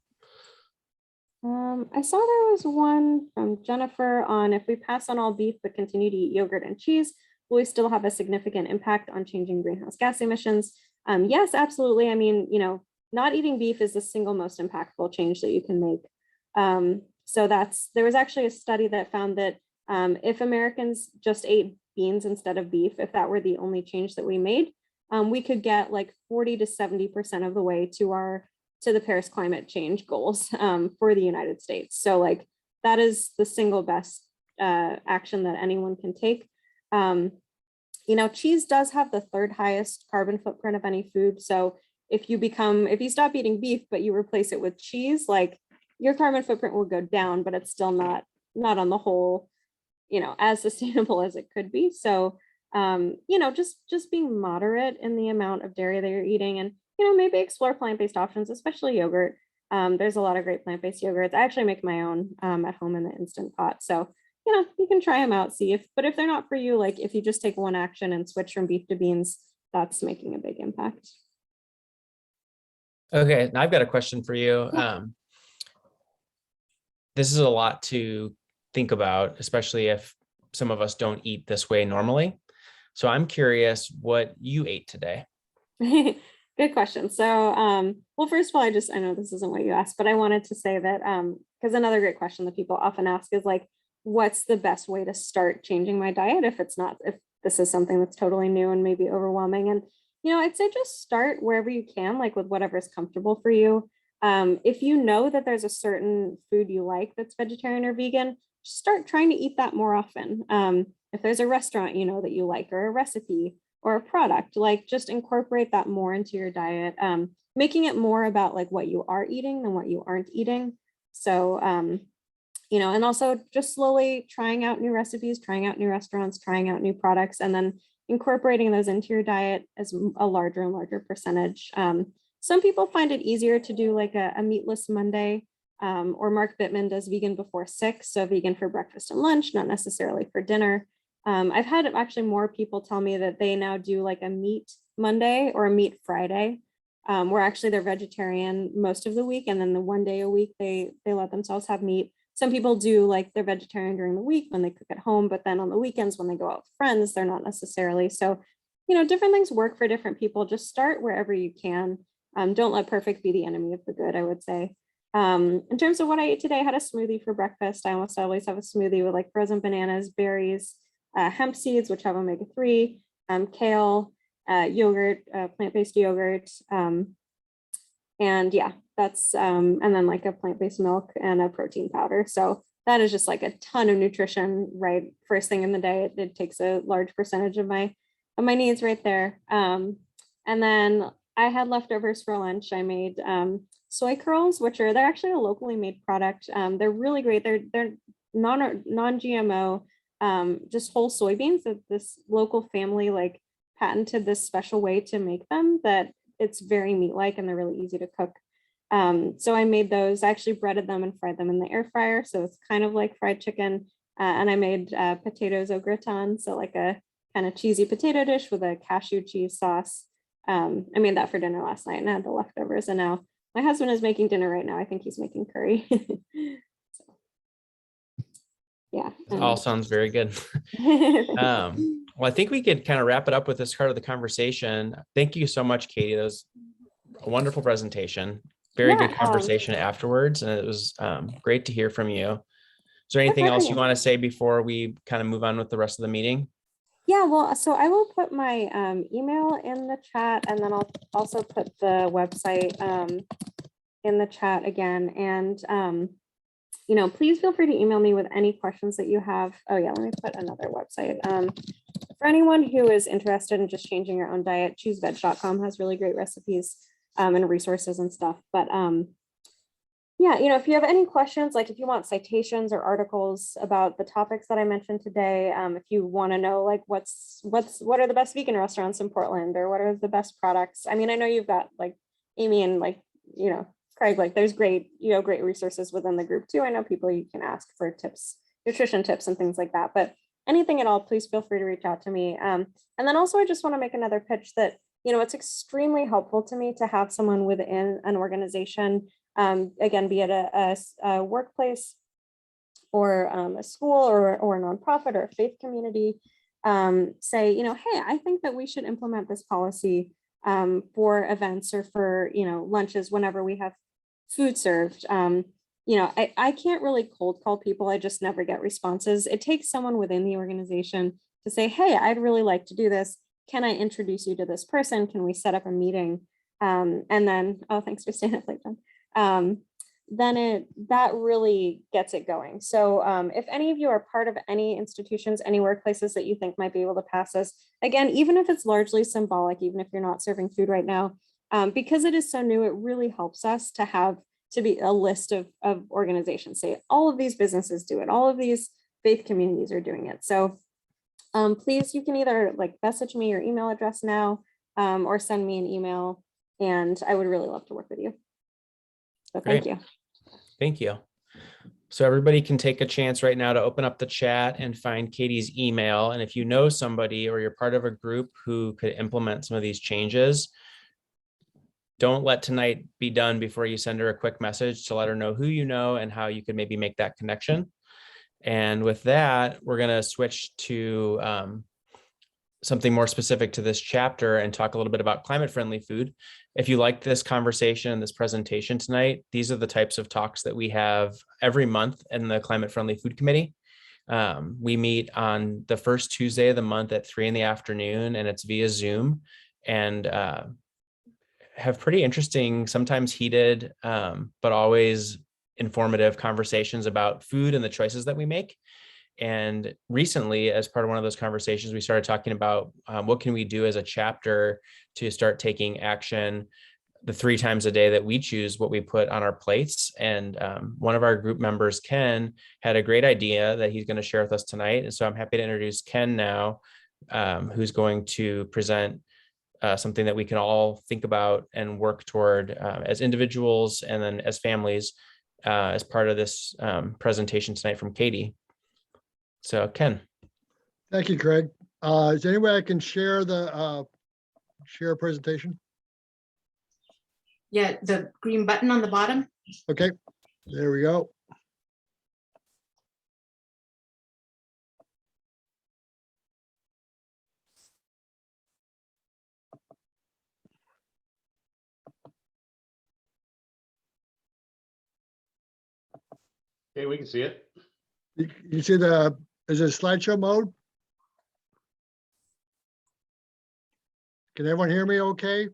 I saw there was one from Jennifer on if we pass on all beef but continue to eat yogurt and cheese, will we still have a significant impact on changing greenhouse gas emissions? Yes, absolutely. I mean, not eating beef is the single most impactful change that you can make. So there was actually a study that found that if Americans just ate beans instead of beef, if that were the only change that we made, we could get like 40 to 70% of the way to the Paris climate change goals for the United States. So like that is the single best action that anyone can take. Cheese does have the third highest carbon footprint of any food. So if you stop eating beef, but you replace it with cheese, like your carbon footprint will go down, but it's still not on the whole, as sustainable as it could be. So, just being moderate in the amount of dairy that you're eating, and, maybe explore plant-based options, especially yogurt. There's a lot of great plant-based yogurts. I actually make my own at home in the Instant Pot. So you can try them out, but if they're not for you, like if you just take one action and switch from beef to beans, that's making a big impact. Okay, now I've got a question for you. This is a lot to think about, especially if some of us don't eat this way normally. So I'm curious what you ate today. Good question. So, well, first of all, I know this isn't what you asked, but I wanted to say that, because another great question that people often ask is like, what's the best way to start changing my diet if this is something that's totally new and maybe overwhelming? And, I'd say just start wherever you can, like with whatever's comfortable for you. If you know that there's a certain food you like that's vegetarian or vegan, just start trying to eat that more often. If there's a restaurant that you like, or a recipe or a product, like just incorporate that more into your diet, making it more about like what you are eating than what you aren't eating. So, and also just slowly trying out new recipes, trying out new restaurants, trying out new products, and then incorporating those into your diet as a larger and larger percentage. Some people find it easier to do like a meatless Monday, or Mark Bittman does vegan before 6, so vegan for breakfast and lunch, not necessarily for dinner. I've had actually more people tell me that they now do like a meat Monday or a meat Friday, where actually they're vegetarian most of the week, and then the one day a week they let themselves have meat. Some people do like they're vegetarian during the week when they cook at home, but then on the weekends when they go out with friends, they're not necessarily. So, different things work for different people. Just start wherever you can. Don't let perfect be the enemy of the good, I would say. In terms of what I ate today, I had a smoothie for breakfast. I almost always have a smoothie with like frozen bananas, berries, hemp seeds, which have omega-3, kale, yogurt, plant-based yogurt. And yeah, that's, and then like a plant-based milk and a protein powder. So that is just like a ton of nutrition, right? First thing in the day, it takes a large percentage of my needs right there. And then I had leftovers for lunch. I made Soy Curls, they're actually a locally made product. They're really great. They're non-GMO, just whole soybeans that this local family like patented this special way to make them that it's very meat-like and they're really easy to cook. So I made those. I actually breaded them and fried them in the air fryer. So it's kind of like fried chicken. And I made potatoes au gratin. So like a kind of cheesy potato dish with a cashew cheese sauce. I made that for dinner last night and I had the leftovers. And now my husband is making dinner right now. I think he's making curry. So, yeah. It all sounds very good. Well, I think we could kind of wrap it up with this part of the conversation. Thank you so much, Katie. That was a wonderful presentation. Very good conversation afterwards. And it was great to hear from you. Is there anything else you want to say before we kind of move on with the rest of the meeting? Yeah, well, so I will put my email in the chat, and then I'll also put the website in the chat again. And, please feel free to email me with any questions that you have. Oh yeah, let me put another website. For anyone who is interested in just changing your own diet, chooseveg.com has really great recipes and resources and stuff. But yeah, if you have any questions, like if you want citations or articles about the topics that I mentioned today, if you want to know like what are the best vegan restaurants in Portland, or what are the best products? I mean, I know you've got like Amy and like, Craig, like there's great resources within the group too. I know people you can ask for tips, nutrition tips and things like that, but anything at all, please feel free to reach out to me. And then also I just want to make another pitch that, it's extremely helpful to me to have someone within an organization, again, be it a workplace or a school or a nonprofit or a faith community, say, hey, I think that we should implement this policy for events or for, lunches whenever we have food served. I can't really cold call people. I just never get responses. It takes someone within the organization to say, hey, I'd really like to do this. Can I introduce you to this person? Can we set up a meeting? And then, oh, thanks for staying up late, John. Then that really gets it going. So if any of you are part of any institutions, any workplaces that you think might be able to pass this, again, even if it's largely symbolic, even if you're not serving food right now, because it is so new, it really helps us to be a list of organizations. Say all of these businesses do it, all of these faith communities are doing it. So please, you can either like message me your email address now or send me an email, and I would really love to work with you. So thank you. Thank you. So everybody can take a chance right now to open up the chat and find Katie's email. And if you know somebody or you're part of a group who could implement some of these changes, don't let tonight be done before you send her a quick message to let her know who you know and how you could maybe make that connection. And with that, we're going to switch to something more specific to this chapter and talk a little bit about climate-friendly food. If you like this conversation and this presentation tonight, these are the types of talks that we have every month in the Climate-Friendly Food Committee. We meet on the first Tuesday of the month at 3 p.m, and it's via Zoom, and have pretty interesting, sometimes heated, but always informative conversations about food and the choices that we make. And recently, as part of one of those conversations, we started talking about what can we do as a chapter to start taking action the 3 times a day that we choose what we put on our plates. And one of our group members, Ken, had a great idea that he's going to share with us tonight. And so I'm happy to introduce Ken now, who's going to present something that we can all think about and work toward as individuals and then as families as part of this presentation tonight from Katie. So Ken. Thank you, Craig. Is there any way I can share the share presentation? Yeah, the green button on the bottom. Okay, there we go. Okay, we can see it. You see is it slideshow mode? Can everyone hear me okay?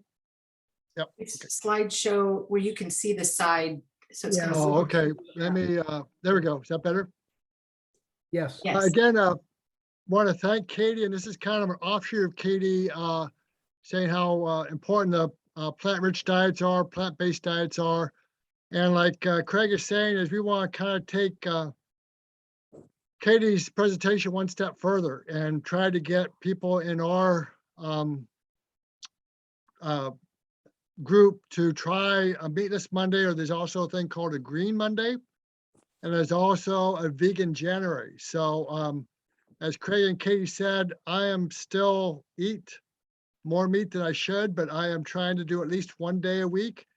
Yep. It's a slideshow where you can see the side. So it's kind of. Oh, okay. Let me, there we go. Is that better? Yes. Yes. Again, want to thank Katie, and this is kind of an offshoot of Katie saying how important the plant-rich diets are, plant-based diets are. And like Craig is saying, is we want to kind of take Katie's presentation one step further and try to get people in our group to try a Meatless Monday, or there's also a thing called a Green Monday, and there's also a Vegan January. So as Craig and Katie said, I am still eat more meat than I should, but I am trying to do at least 1 day a week.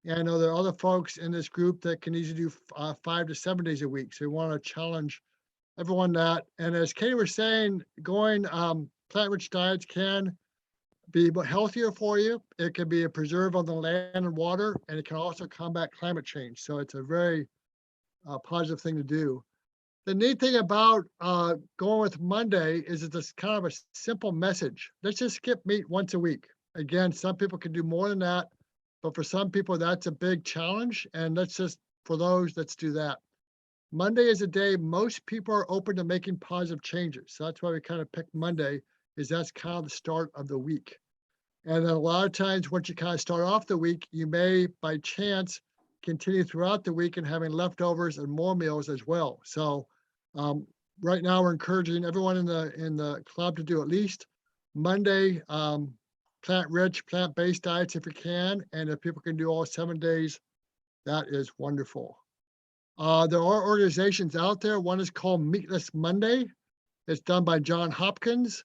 And I know there are other folks in this group that can easily do 5 to 7 days a week. So we want to challenge everyone that. And as Katie was saying, going plant-rich diets can be healthier for you. It can be a preserve on the land and water, and it can also combat climate change. So it's a very positive thing to do. The neat thing about going with Monday is it's kind of a simple message. Let's just skip meat once a week. Again, some people can do more than that, but for some people that's a big challenge. And let's just, for those, let's do that. Monday is a day most people are open to making positive changes. So that's why we kind of picked Monday, is that's kind of the start of the week. And then a lot of times once you kind of start off the week, you may by chance continue throughout the week and having leftovers and more meals as well. So right now we're encouraging everyone in the club to do at least Monday plant-rich, plant-based diets if you can. And if people can do all 7 days, that is wonderful. There are organizations out there. One is called Meatless Monday. It's done by John Hopkins.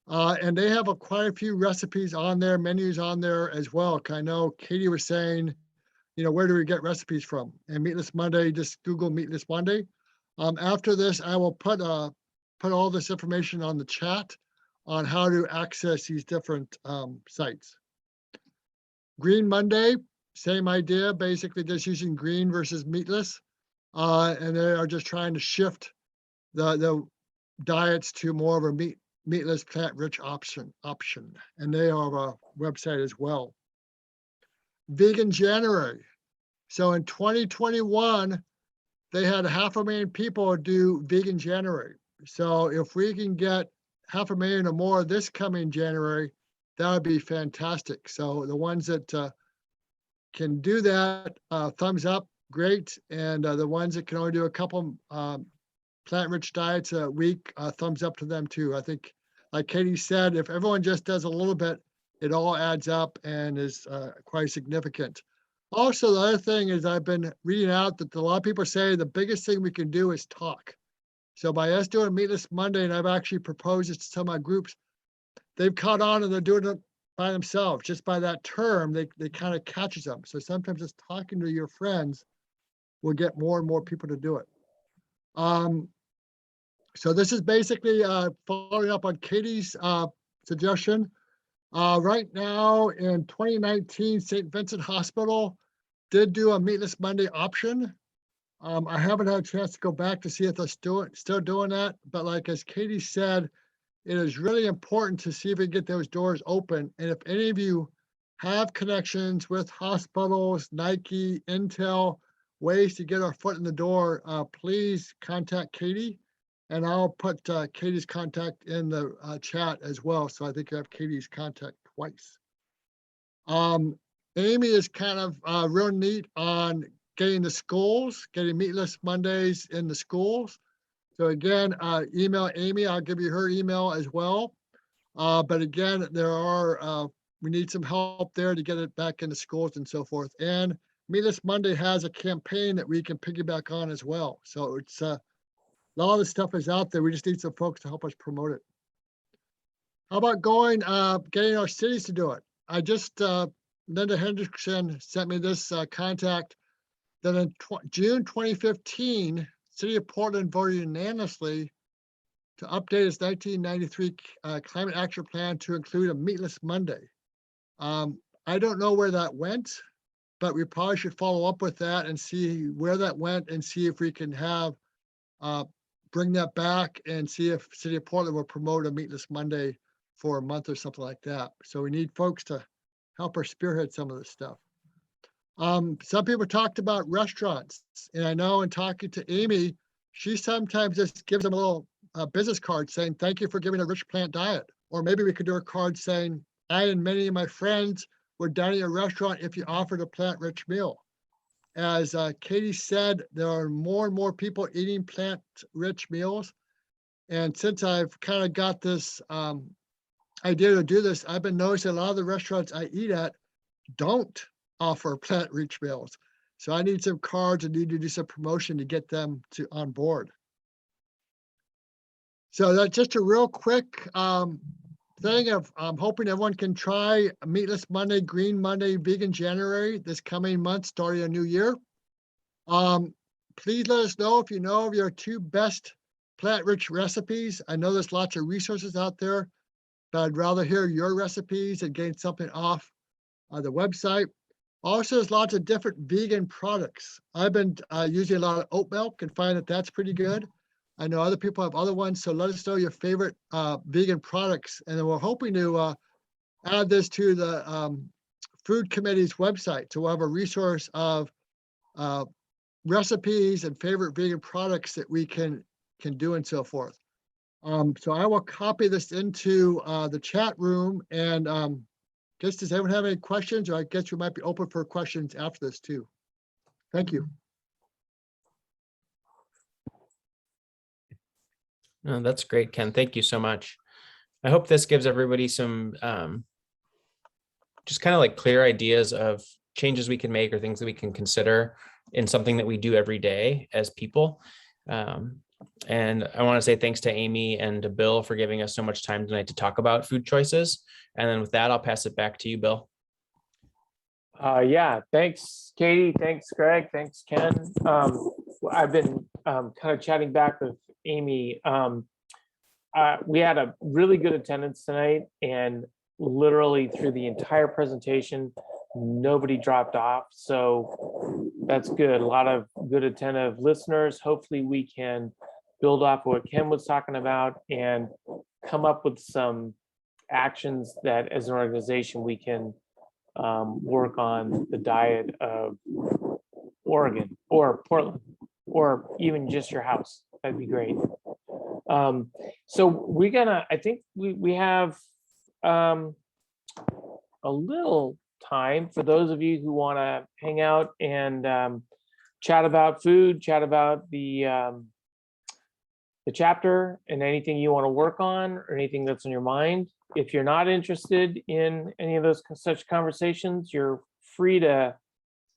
And they have quite a few recipes on there, menus on there as well. I know Katie was saying, you know, where do we get recipes from? And Meatless Monday, just Google Meatless Monday. After this, I will put all this information on the chat on how to access these different sites. Green Monday, same idea, basically just using green versus meatless. And they are just trying to shift the diets to more of a meatless, plant-rich option. And they have a website as well. Vegan January. So in 2021, they had 500,000 people do Vegan January. So if we can get 500,000 or more this coming January, that would be fantastic. So the ones that can do that, thumbs up, great. And the ones that can only do a couple plant-rich diets a week, thumbs up to them too. I think, like Katie said, if everyone just does a little bit, it all adds up and is quite significant. Also, the other thing is I've been reading out that a lot of people say the biggest thing we can do is talk. So by us doing Meatless Monday, and I've actually proposed it to some of my groups, they've caught on and they're doing it by themselves. Just by that term, they kind of catches them. So sometimes just talking to your friends will get more and more people to do it. So this is basically following up on Katie's suggestion. Right now in 2019, St. Vincent Hospital did do a Meatless Monday option. I haven't had a chance to go back to see if they're still doing that, but like as Katie said, it is really important to see if we can get those doors open. And if any of you have connections with hospitals, Nike, Intel, ways to get our foot in the door, please contact Katie. And I'll put Katie's contact in the chat as well. So I think you have Katie's contact twice. Amy is kind of real neat on getting the schools, getting Meatless Mondays in the schools. So again, email Amy, I'll give you her email as well. But again, we need some help there to get it back into schools and so forth. And Meatless Monday has a campaign that we can piggyback on as well. So it's a lot of the stuff is out there. We just need some folks to help us promote it. How about getting our cities to do it? I just, Linda Hendrickson sent me this contact that in June 2015, City of Portland voted unanimously to update its 1993 Climate Action Plan to include a Meatless Monday. I don't know where that went, but we probably should follow up with that and see where that went and see if we can have bring that back and see if City of Portland will promote a Meatless Monday for a month or something like that. So we need folks to help us spearhead some of this stuff. Some people talked about restaurants, and I know in talking to Amy, she sometimes just gives them a little business card saying, thank you for giving a rich plant diet. Or maybe we could do a card saying, I and many of my friends would dine at your restaurant if you offered a plant-rich meal. As Katie said, there are more and more people eating plant-rich meals. And since I've kind of got this idea to do this, I've been noticing a lot of the restaurants I eat at don't offer plant-rich meals. So I need some cards and need to do some promotion to get them on board. So that's just a real quick thing of I'm hoping everyone can try Meatless Monday, Green Monday, Vegan January this coming month, starting a new year. Please let us know if you know of your 2 best plant-rich recipes. I know there's lots of resources out there, but I'd rather hear your recipes and getting something off the website. Also, there's lots of different vegan products. I've been using a lot of oat milk and find that that's pretty good. I know other people have other ones, so let us know your favorite vegan products. And then we're hoping to add this to the food committee's website. So we'll have a resource of recipes and favorite vegan products that we can do and so forth. So I will copy this into the chat room and does anyone have any questions? Or I guess we might be open for questions after this too. Thank you. No, that's great, Ken. Thank you so much. I hope this gives everybody some just kind of like clear ideas of changes we can make or things that we can consider in something that we do every day as people. And I want to say thanks to Amy and to Bill for giving us so much time tonight to talk about food choices. And then with that, I'll pass it back to you, Bill. Yeah, thanks, Katie. Thanks, Greg. Thanks, Ken. I've been kind of chatting back with Amy. We had a really good attendance tonight, and literally through the entire presentation, nobody dropped off. So that's good. A lot of good attentive listeners. Hopefully we can build off what Ken was talking about and come up with some actions that as an organization we can work on the diet of Oregon or Portland or even just your house. That'd be great. So we're gonna, I think we have a little time for those of you who want to hang out and chat about food, chat about the chapter and anything you want to work on or anything that's on your mind. If you're not interested in any of those such conversations, you're free to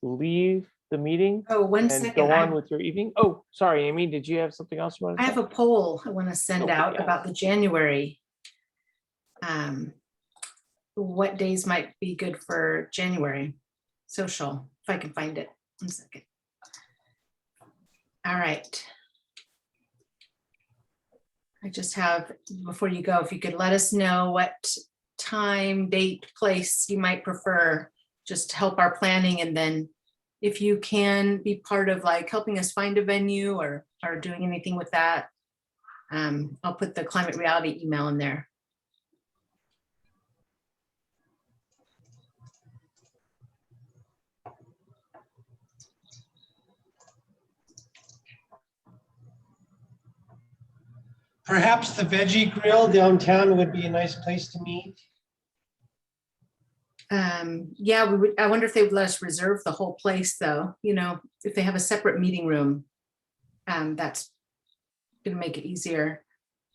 leave the meeting Oh, one and second. go on with your evening. Oh, sorry, Amy, did you have something else you wanted I to have say? a poll I want to send Okay, out yeah. about the January. What days might be good for January social, if I can find it. 1 second. All right. I just have, before you go, if you could let us know what time, date, place you might prefer, just to help our planning. And then if you can be part of like helping us find a venue or doing anything with that, I'll put the climate reality email in there. Perhaps the veggie grill downtown would be a nice place to meet. Yeah, I wonder if they would let us reserve the whole place though, you know, if they have a separate meeting room, that's gonna make it easier.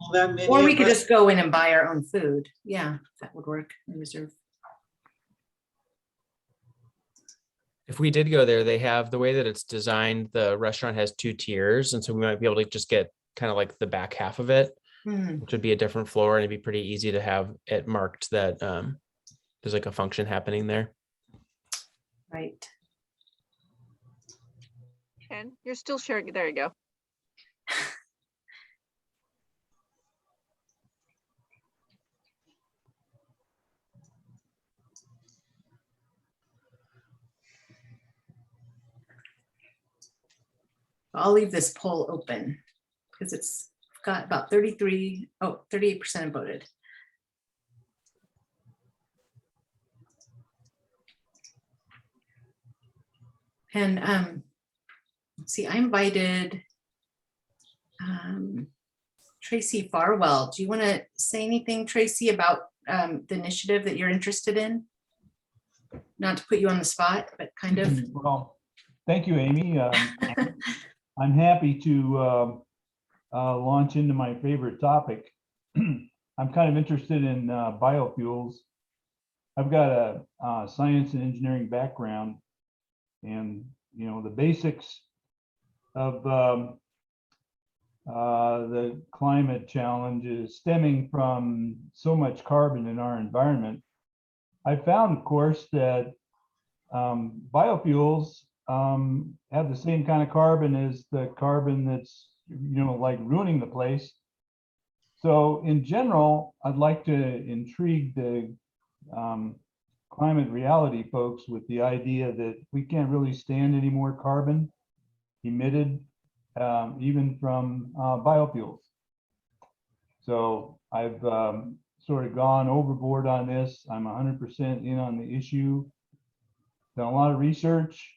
Well, that many Or we of could us- just go in and buy our own food. Yeah, that would work. And reserve. If we did go there, they have the way that it's designed, the restaurant has 2 tiers. And so we might be able to just get kind of like the back half of it, Hmm, which would be a different floor, and it'd be pretty easy to have it marked that there's like a function happening there. right. Ken, you're still sharing. There you go. I'll leave this poll open because it's got about 38% voted. And let's see, I invited Tracy Farwell. Do you want to say anything, Tracy, about the initiative that you're interested in? Not to put you on the spot, but kind of. Well, thank you, Amy. I'm happy to launch into my favorite topic. I'm kind of interested in biofuels. I've got a science and engineering background, and you know the basics of the climate challenge is stemming from so much carbon in our environment. I found, of course, that biofuels have the same kind of carbon as the carbon that's, you know, like ruining the place. So in general, I'd like to intrigue the climate reality folks with the idea that we can't really stand any more carbon emitted, even from biofuels. So I've sort of gone overboard on this. I'm 100% in on the issue. Done a lot of research.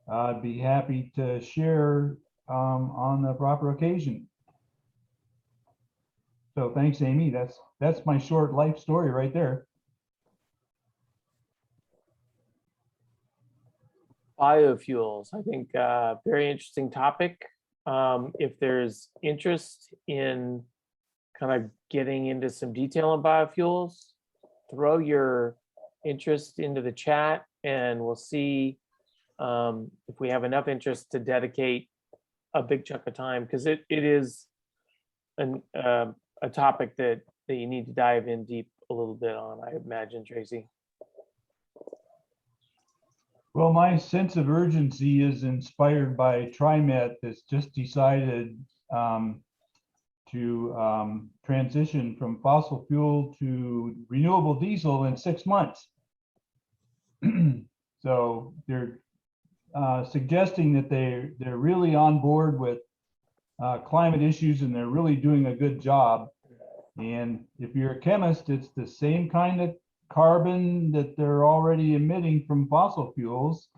I'd be happy to share on the proper occasion. So thanks, Amy. That's my short life story right there. Biofuels, I think, very interesting topic. If there's interest in kind of getting into some detail on biofuels, throw your interest into the chat and we'll see if we have enough interest to dedicate a big chunk of time, because it is a topic that you need to dive in deep a little bit on, I imagine, Tracy. Well, my sense of urgency is inspired by TriMet that's just decided to transition from fossil fuel to renewable diesel in 6 months. So they're suggesting that they're really on board with climate issues and they're really doing a good job. And if you're a chemist, it's the same kind of carbon that they're already emitting from fossil fuels.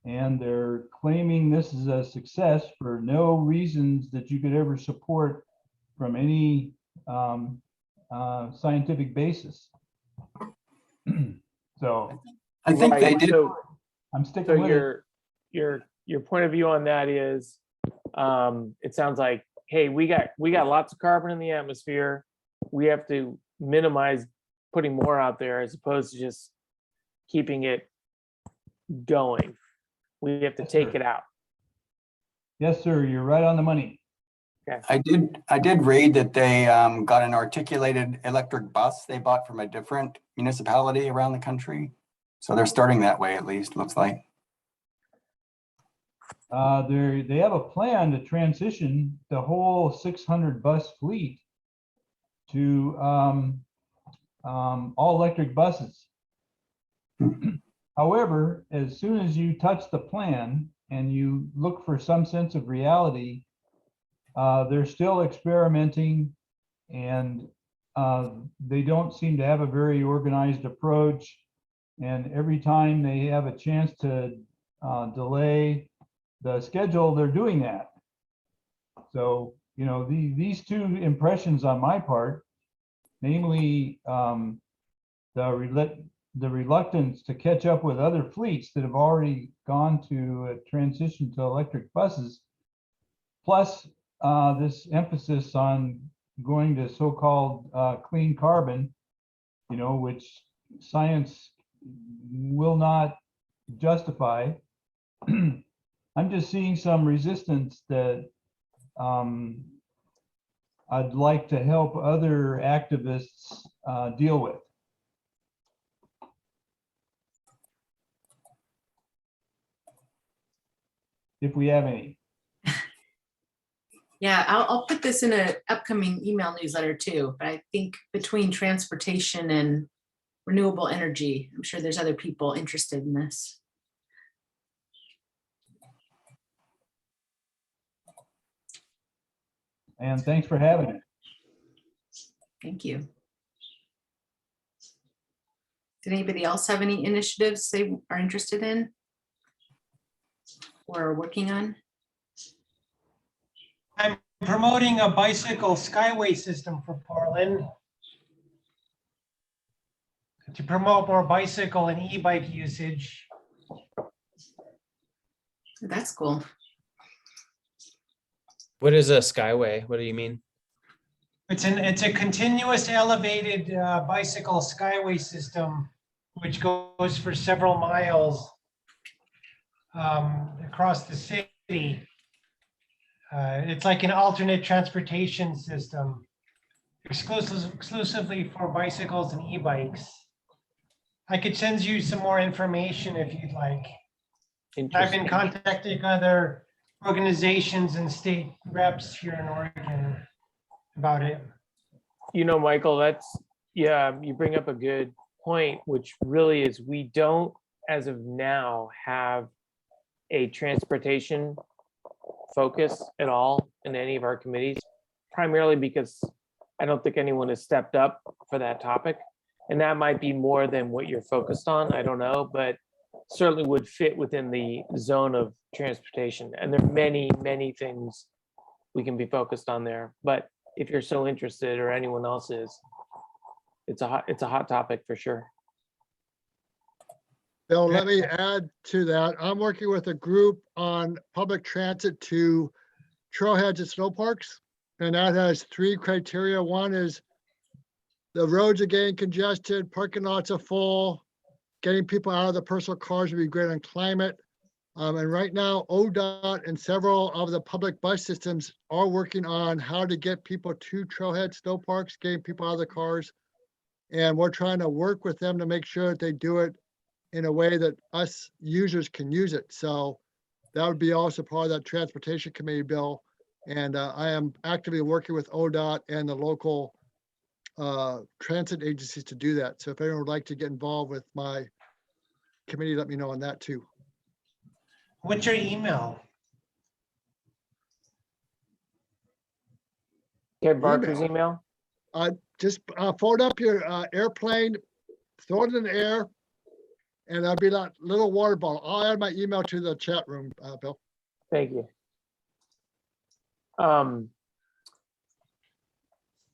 And they're claiming this is a success for no reasons that you could ever support from any scientific basis. So I think they Right, did. so I'm sticking with it. your point of view on that is, it sounds like, hey, we got lots of carbon in the atmosphere. We have to minimize putting more out there as opposed to just keeping it going. We have to take it out. Yes, sir, you're right on the money. I did read that they got an articulated electric bus they bought from a different municipality around the country. So they're starting that way, at least, looks like. They have a plan to transition the whole 600 bus fleet to all electric buses. However, as soon as you touch the plan and you look for some sense of reality, they're still experimenting, and they don't seem to have a very organized approach. And every time they have a chance to delay the schedule, they're doing that. So, you know, these two impressions on my part, namely the reluctance to catch up with other fleets that have already gone to a transition to electric buses, plus this emphasis on going to so-called clean carbon, you know, which science will not justify. I'm just seeing some resistance that I'd like to help other activists deal with. If we have any. Yeah, I'll put this in an upcoming email newsletter too, but I think between transportation and renewable energy, I'm sure there's other people interested in this. And thanks for having it. Thank you. Did anybody else have any initiatives they are interested in or are working on? I'm promoting a bicycle skyway system for Portland to promote more bicycle and e-bike usage. That's cool. What is a skyway? What do you mean? It's a continuous elevated bicycle skyway system, which goes for several miles across the city. It's like an alternate transportation system, exclusively for bicycles and e-bikes. I could send you some more information if you'd like. I've been contacting other organizations and state reps here in Oregon about it. You know, Michael, yeah, you bring up a good point, which really is we don't, as of now, have a transportation focus at all in any of our committees, primarily because I don't think anyone has stepped up for that topic. And that might be more than what you're focused on, I don't know, but certainly would fit within the zone of transportation. And there are many, many things we can be focused on there. But if you're so interested, or anyone else is, it's a hot topic for sure. Bill, let me add to that. I'm working with a group on public transit to trailheads and snow parks. And that has 3 criteria. One is the roads are getting congested, parking lots are full, getting people out of the personal cars would be great on climate. And right now, ODOT and several of the public bus systems are working on how to get people to trailhead snow parks, getting people out of the cars. And we're trying to work with them to make sure that they do it in a way that us users can use it. So that would be also part of that transportation committee bill. And I am actively working with ODOT and the local transit agencies to do that. So if anyone would like to get involved with my committee, let me know on that too. What's your email? Ted Barker's email? Just fold up your airplane, throw it in the air, and that'll be that little water bottle. I'll add my email to the chat room, Bill. Thank you.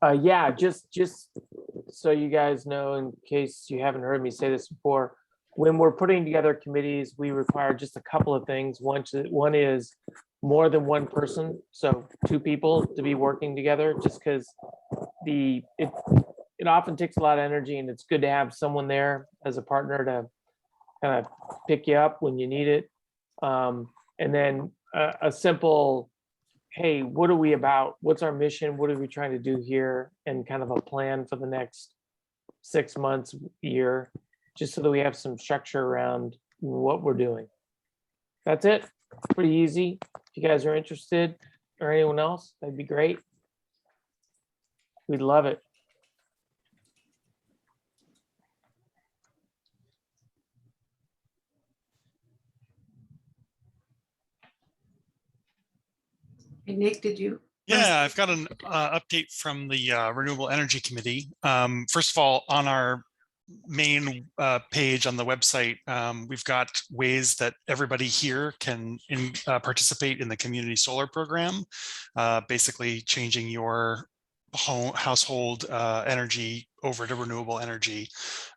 Yeah, just so you guys know, in case you haven't heard me say this before, when we're putting together committees, we require just a couple of things. One is more than one person, so 2 people to be working together, just because it often takes a lot of energy, and it's good to have someone there as a partner to kind of pick you up when you need it. And then a simple, hey, what are we about? What's our mission? What are we trying to do here? And kind of a plan for the next 6 months, year, just so that we have some structure around what we're doing. That's it. Pretty easy. If you guys are interested, or anyone else, that'd be great. We'd love it. Hey, Nick, did you? Yeah, I've got an update from the Renewable Energy Committee. First of all, on our main page on the website, we've got ways that everybody here can participate in the community solar program, basically changing your household energy over to renewable energy,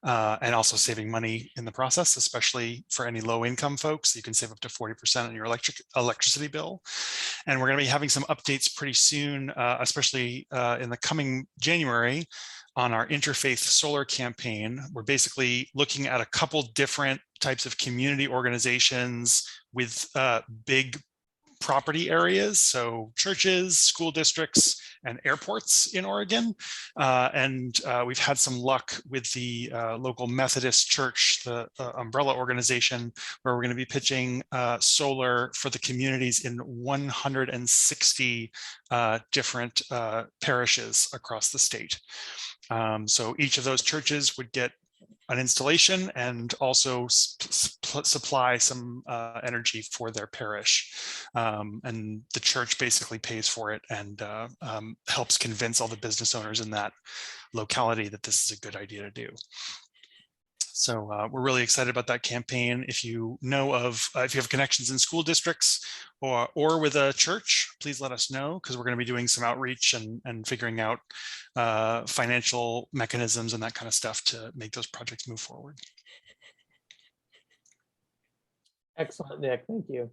and also saving money in the process, especially for any low income folks. You can save up to 40% on your electricity bill. And we're going to be having some updates pretty soon, especially in the coming January, on our interfaith solar campaign. We're basically looking at a couple different types of community organizations with big property areas, so churches, school districts, and airports in Oregon. And we've had some luck with the local Methodist church, the umbrella organization, where we're going to be pitching solar for the communities in 160 different parishes across the state. So each of those churches would get an installation and also supply some energy for their parish. And the church basically pays for it and helps convince all the business owners in that locality that this is a good idea to do. So we're really excited about that campaign. If you know of, if you have connections in school districts or with a church, please let us know, because we're going to be doing some outreach and figuring out financial mechanisms and that kind of stuff to make those projects move forward. Excellent, Nick. Thank you.